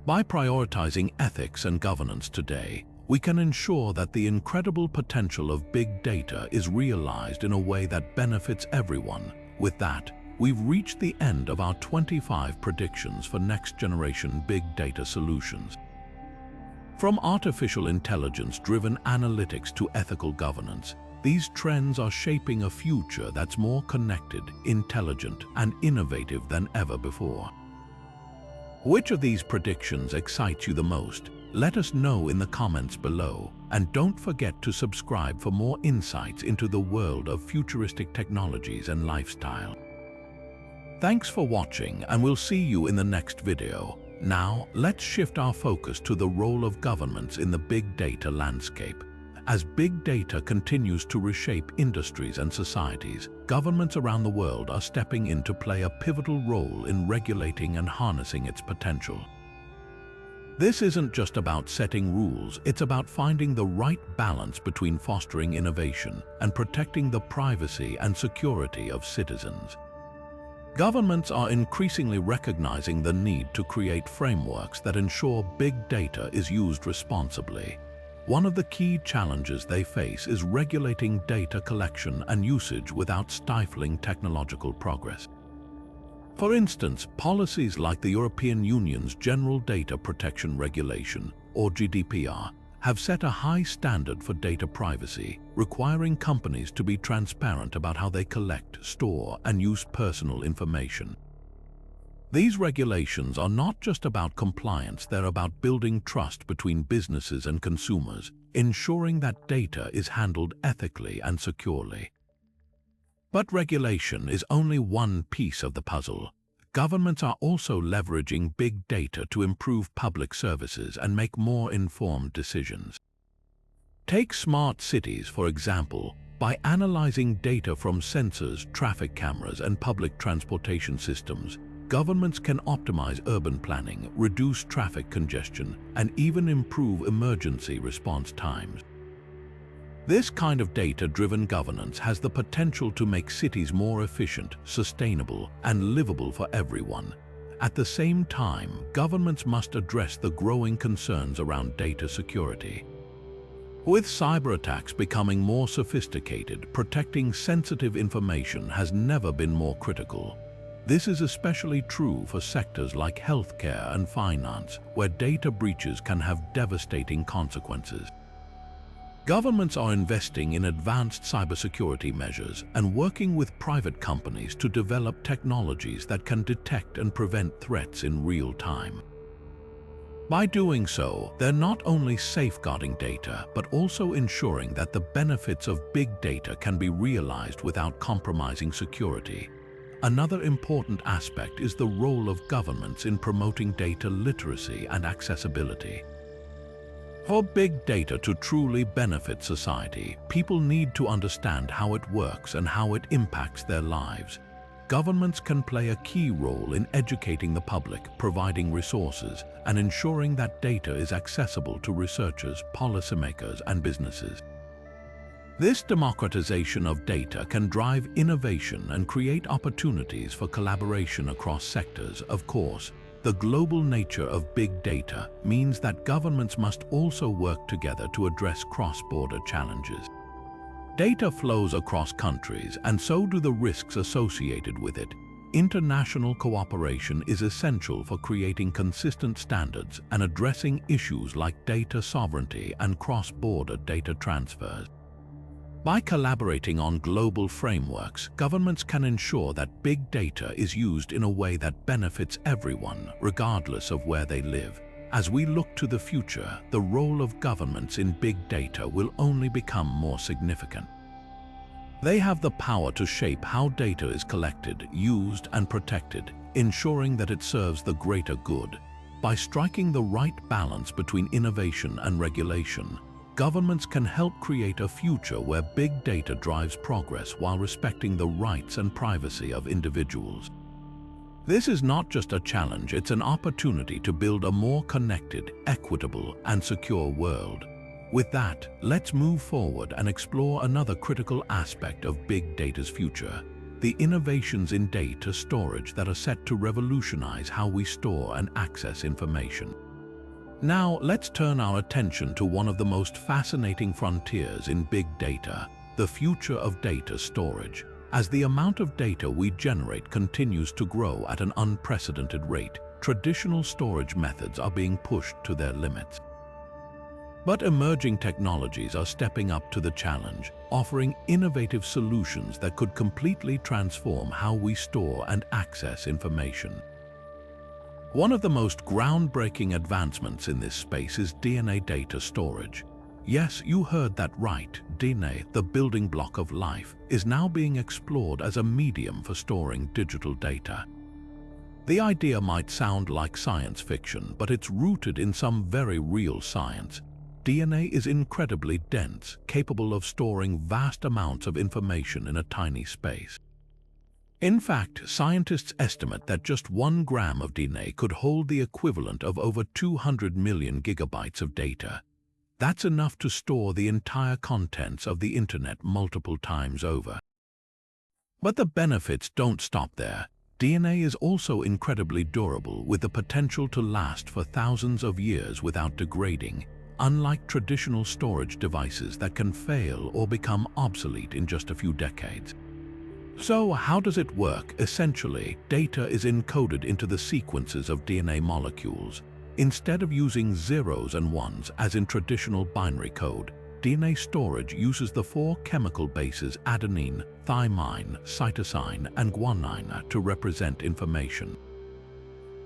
By prioritizing ethics and governance today, we can ensure that the incredible potential of big data is realized in a way that benefits everyone. With that, we've reached the end of our 25 predictions for next-generation big data solutions. From artificial intelligence-driven analytics to ethical governance, these trends are shaping a future that's more connected, intelligent, and innovative than ever before. Which of these predictions excites you the most? Let us know in the comments below, and don't forget to subscribe for more insights into the world of futuristic technologies and lifestyle. Thanks for watching, and we'll see you in the next video. Now, let's shift our focus to the role of governments in the big data landscape. As big data continues to reshape industries and societies, governments around the world are stepping in to play a pivotal role in regulating and harnessing its potential. This isn't just about setting rules, it's about finding the right balance between fostering innovation and protecting the privacy and security of citizens. Governments are increasingly recognizing the need to create frameworks that ensure big data is used responsibly. One of the key challenges they face is regulating data collection and usage without stifling technological progress. For instance, policies like the European Union's General Data Protection Regulation, or GDPR, have set a high standard for data privacy, requiring companies to be transparent about how they collect, store, and use personal information. These regulations are not just about compliance, they're about building trust between businesses and consumers, ensuring that data is handled ethically and securely. But regulation is only one piece of the puzzle. Governments are also leveraging big data to improve public services and make more informed decisions. Take smart cities, for example. By analyzing data from sensors, traffic cameras, and public transportation systems, governments can optimize urban planning, reduce traffic congestion, and even improve emergency response times. This kind of data-driven governance has the potential to make cities more efficient, sustainable, and livable for everyone. At the same time, governments must address the growing concerns around data security. With cyber attacks becoming more sophisticated, protecting sensitive information has never been more critical. This is especially true for sectors like healthcare and finance, where data breaches can have devastating consequences. Governments are investing in advanced cybersecurity measures and working with private companies to develop technologies that can detect and prevent threats in real time. By doing so, they're not only safeguarding data, but also ensuring that the benefits of big data can be realized without compromising security. Another important aspect is the role of governments in promoting data literacy and accessibility. For big data to truly benefit society, people need to understand how it works and how it impacts their lives. Governments can play a key role in educating the public, providing resources, and ensuring that data is accessible to researchers, policymakers, and businesses. This democratization of data can drive innovation and create opportunities for collaboration across sectors. Of course, the global nature of big data means that governments must also work together to address cross-border challenges. Data flows across countries, and so do the risks associated with it. International cooperation is essential for creating consistent standards and addressing issues like data sovereignty and cross-border data transfers. By collaborating on global frameworks, governments can ensure that big data is used in a way that benefits everyone, regardless of where they live. As we look to the future, the role of governments in big data will only become more significant. They have the power to shape how data is collected, used, and protected, ensuring that it serves the greater good. By striking the right balance between innovation and regulation, governments can help create a future where big data drives progress while respecting the rights and privacy of individuals. This is not just a challenge, it's an opportunity to build a more connected, equitable, and secure world. With that, let's move forward and explore another critical aspect of big data's future: the innovations in data storage that are set to revolutionize how we store and access information. Now, let's turn our attention to one of the most fascinating frontiers in big data: the future of data storage. As the amount of data we generate continues to grow at an unprecedented rate, traditional storage methods are being pushed to their limits. But emerging technologies are stepping up to the challenge, offering innovative solutions that could completely transform how we store and access information. One of the most groundbreaking advancements in this space is DNA data storage. Yes, you heard that right. DNA, the building block of life, is now being explored as a medium for storing digital data. The idea might sound like science fiction, but it's rooted in some very real science. DNA is incredibly dense, capable of storing vast amounts of information in a tiny space. In fact, scientists estimate that just 1 gram of DNA could hold the equivalent of over 200 million gigabytes of data. That's enough to store the entire contents of the internet multiple times over. But the benefits don't stop there. DNA is also incredibly durable, with the potential to last for thousands of years without degrading, unlike traditional storage devices that can fail or become obsolete in just a few decades. So, how does it work? Essentially, data is encoded into the sequences of DNA molecules. Instead of using zeros and ones as in traditional binary code, DNA storage uses the 4 chemical bases adenine, thymine, cytosine, and guanine to represent information.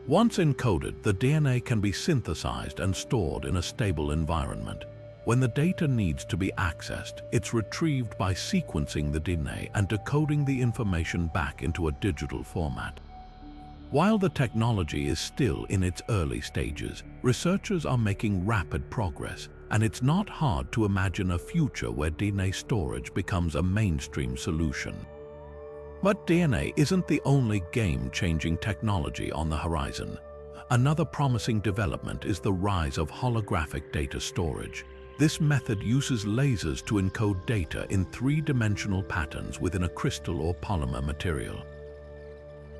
Once encoded, the DNA can be synthesized and stored in a stable environment. When the data needs to be accessed, it's retrieved by sequencing the DNA and decoding the information back into a digital format. While the technology is still in its early stages, researchers are making rapid progress, and it's not hard to imagine a future where DNA storage becomes a mainstream solution. But DNA isn't the only game-changing technology on the horizon. Another promising development is the rise of holographic data storage. This method uses lasers to encode data in 3-dimensional patterns within a crystal or polymer material.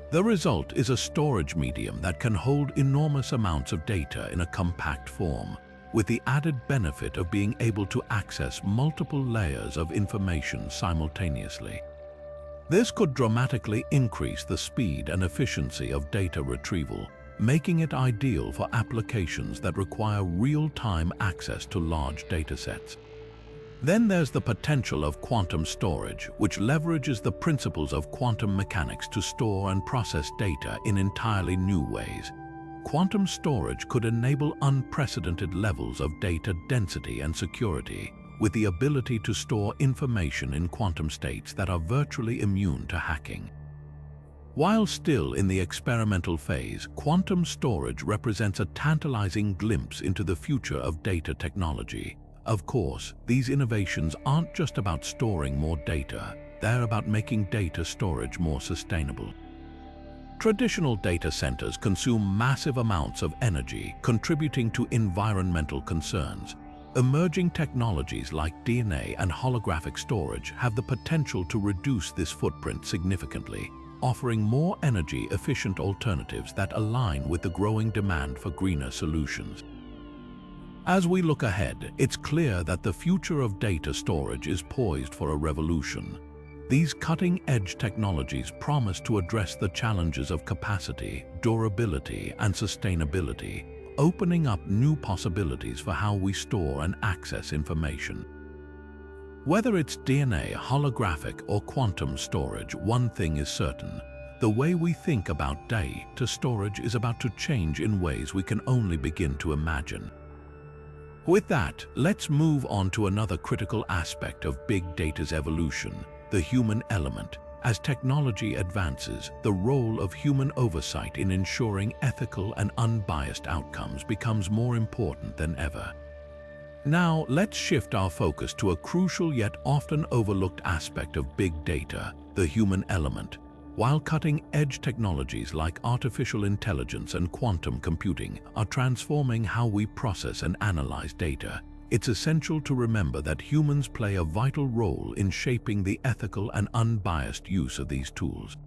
The result is a storage medium that can hold enormous amounts of data in a compact form, with the added benefit of being able to access multiple layers of information simultaneously. This could dramatically increase the speed and efficiency of data retrieval, making it ideal for applications that require real-time access to large datasets. Then there's the potential of quantum storage, which leverages the principles of quantum mechanics to store and process data in entirely new ways. Quantum storage could enable unprecedented levels of data density and security, with the ability to store information in quantum states that are virtually immune to hacking. While still in the experimental phase, quantum storage represents a tantalizing glimpse into the future of data technology. Of course, these innovations aren't just about storing more data, they're about making data storage more sustainable. Traditional data centers consume massive amounts of energy, contributing to environmental concerns. Emerging technologies like DNA and holographic storage have the potential to reduce this footprint significantly, offering more energy-efficient alternatives that align with the growing demand for greener solutions. As we look ahead, it's clear that the future of data storage is poised for a revolution. These cutting-edge technologies promise to address the challenges of capacity, durability, and sustainability, opening up new possibilities for how we store and access information. Whether it's DNA, holographic, or quantum storage, one thing is certain: the way we think about data storage is about to change in ways we can only begin to imagine. With that, let's move on to another critical aspect of big data's evolution: the human element. As technology advances, the role of human oversight in ensuring ethical and unbiased outcomes becomes more important than ever. Now, let's shift our focus to a crucial yet often overlooked aspect of big data: the human element. While cutting-edge technologies like artificial intelligence and quantum computing are transforming how we process and analyze data, it's essential to remember that humans play a vital role in shaping the ethical and unbiased use of these tools.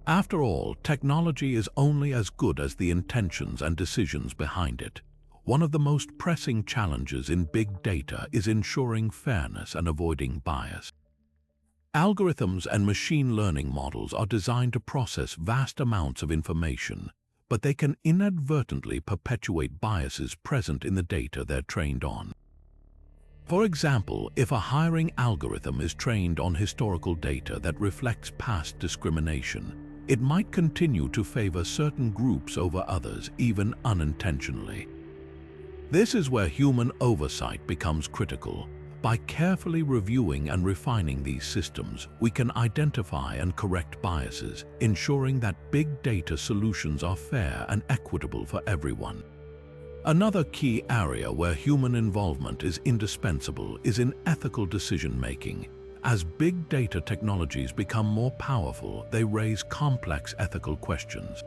After all, technology is only as good as the intentions and decisions behind it. One of the most pressing challenges in big data is ensuring fairness and avoiding bias. Algorithms and machine learning models are designed to process vast amounts of information, but they can inadvertently perpetuate biases present in the data they're trained on. For example, if a hiring algorithm is trained on historical data that reflects past discrimination, it might continue to favor certain groups over others, even unintentionally. This is where human oversight becomes critical. By carefully reviewing and refining these systems, we can identify and correct biases, ensuring that big data solutions are fair and equitable for everyone. Another key area where human involvement is indispensable is in ethical decision-making. As big data technologies become more powerful, they raise complex ethical questions.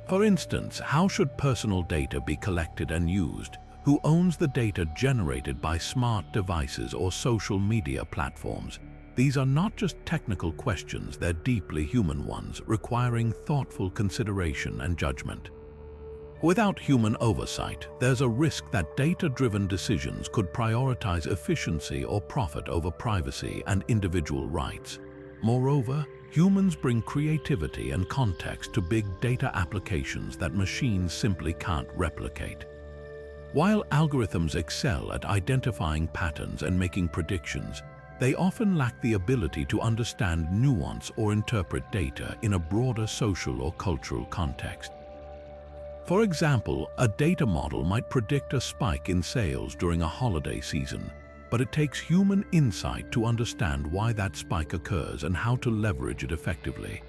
For instance, how should personal data be collected and used? Who owns the data generated by smart devices or social media platforms? These are not just technical questions, they're deeply human ones, requiring thoughtful consideration and judgment. Without human oversight, there's a risk that data-driven decisions could prioritize efficiency or profit over privacy and individual rights. Moreover, humans bring creativity and context to big data applications that machines simply can't replicate. While algorithms excel at identifying patterns and making predictions, they often lack the ability to understand nuance or interpret data in a broader social or cultural context. For example, a data model might predict a spike in sales during a holiday season, but it takes human insight to understand why that spike occurs and how to leverage it effectively.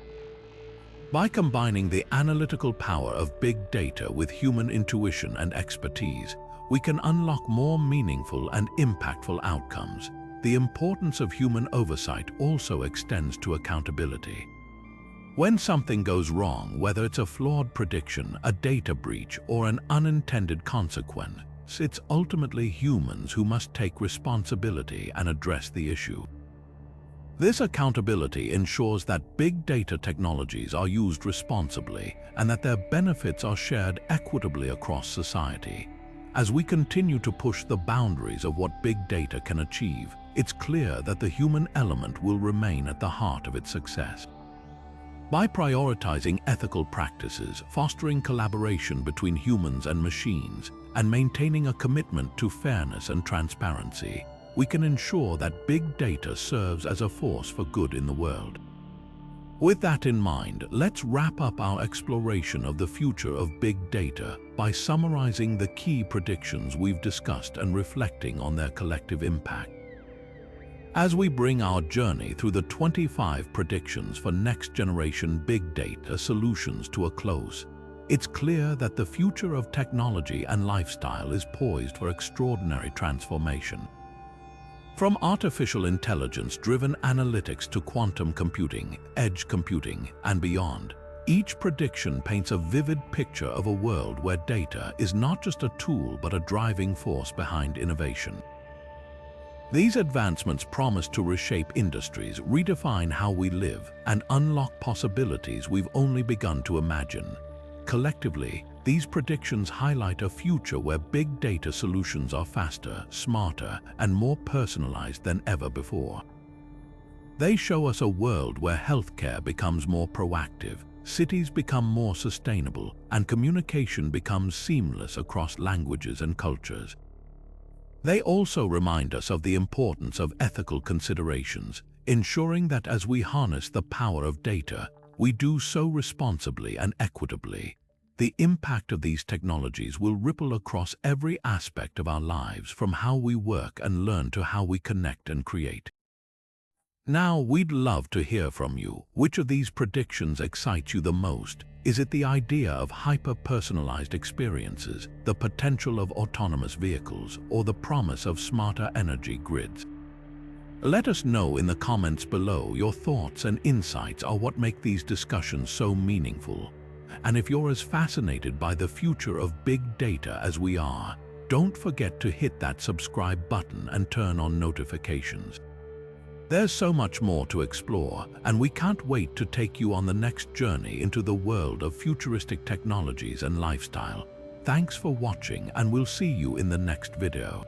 By combining the analytical power of big data with human intuition and expertise, we can unlock more meaningful and impactful outcomes. The importance of human oversight also extends to accountability. When something goes wrong, whether it's a flawed prediction, a data breach, or an unintended consequence, it's ultimately humans who must take responsibility and address the issue. This accountability ensures that big data technologies are used responsibly and that their benefits are shared equitably across society. As we continue to push the boundaries of what big data can achieve, it's clear that the human element will remain at the heart of its success. By prioritizing ethical practices, fostering collaboration between humans and machines, and maintaining a commitment to fairness and transparency, we can ensure that big data serves as a force for good in the world. With that in mind, let's wrap up our exploration of the future of big data by summarizing the key predictions we've discussed and reflecting on their collective impact. As we bring our journey through the 25 predictions for next-generation big data solutions to a close, it's clear that the future of technology and lifestyle is poised for extraordinary transformation. From artificial intelligence-driven analytics to quantum computing, edge computing, and beyond, each prediction paints a vivid picture of a world where data is not just a tool but a driving force behind innovation. These advancements promise to reshape industries, redefine how we live, and unlock possibilities we've only begun to imagine. Collectively, these predictions highlight a future where big data solutions are faster, smarter, and more personalized than ever before. They show us a world where healthcare becomes more proactive, cities become more sustainable, and communication becomes seamless across languages and cultures. They also remind us of the importance of ethical considerations, ensuring that as we harness the power of data, we do so responsibly and equitably. The impact of these technologies will ripple across every aspect of our lives, from how we work and learn to how we connect and create. Now, we'd love to hear from you. Which of these predictions excites you the most? Is it the idea of hyper-personalized experiences, the potential of autonomous vehicles, or the promise of smarter energy grids? Let us know in the comments below. Your thoughts and insights are what make these discussions so meaningful. And if you're as fascinated by the future of big data as we are, don't forget to hit that subscribe button and turn on notifications. There's so much more to explore, and we can't wait to take you on the next journey into the world of futuristic technologies and lifestyle. Thanks for watching, and we'll see you in the next video.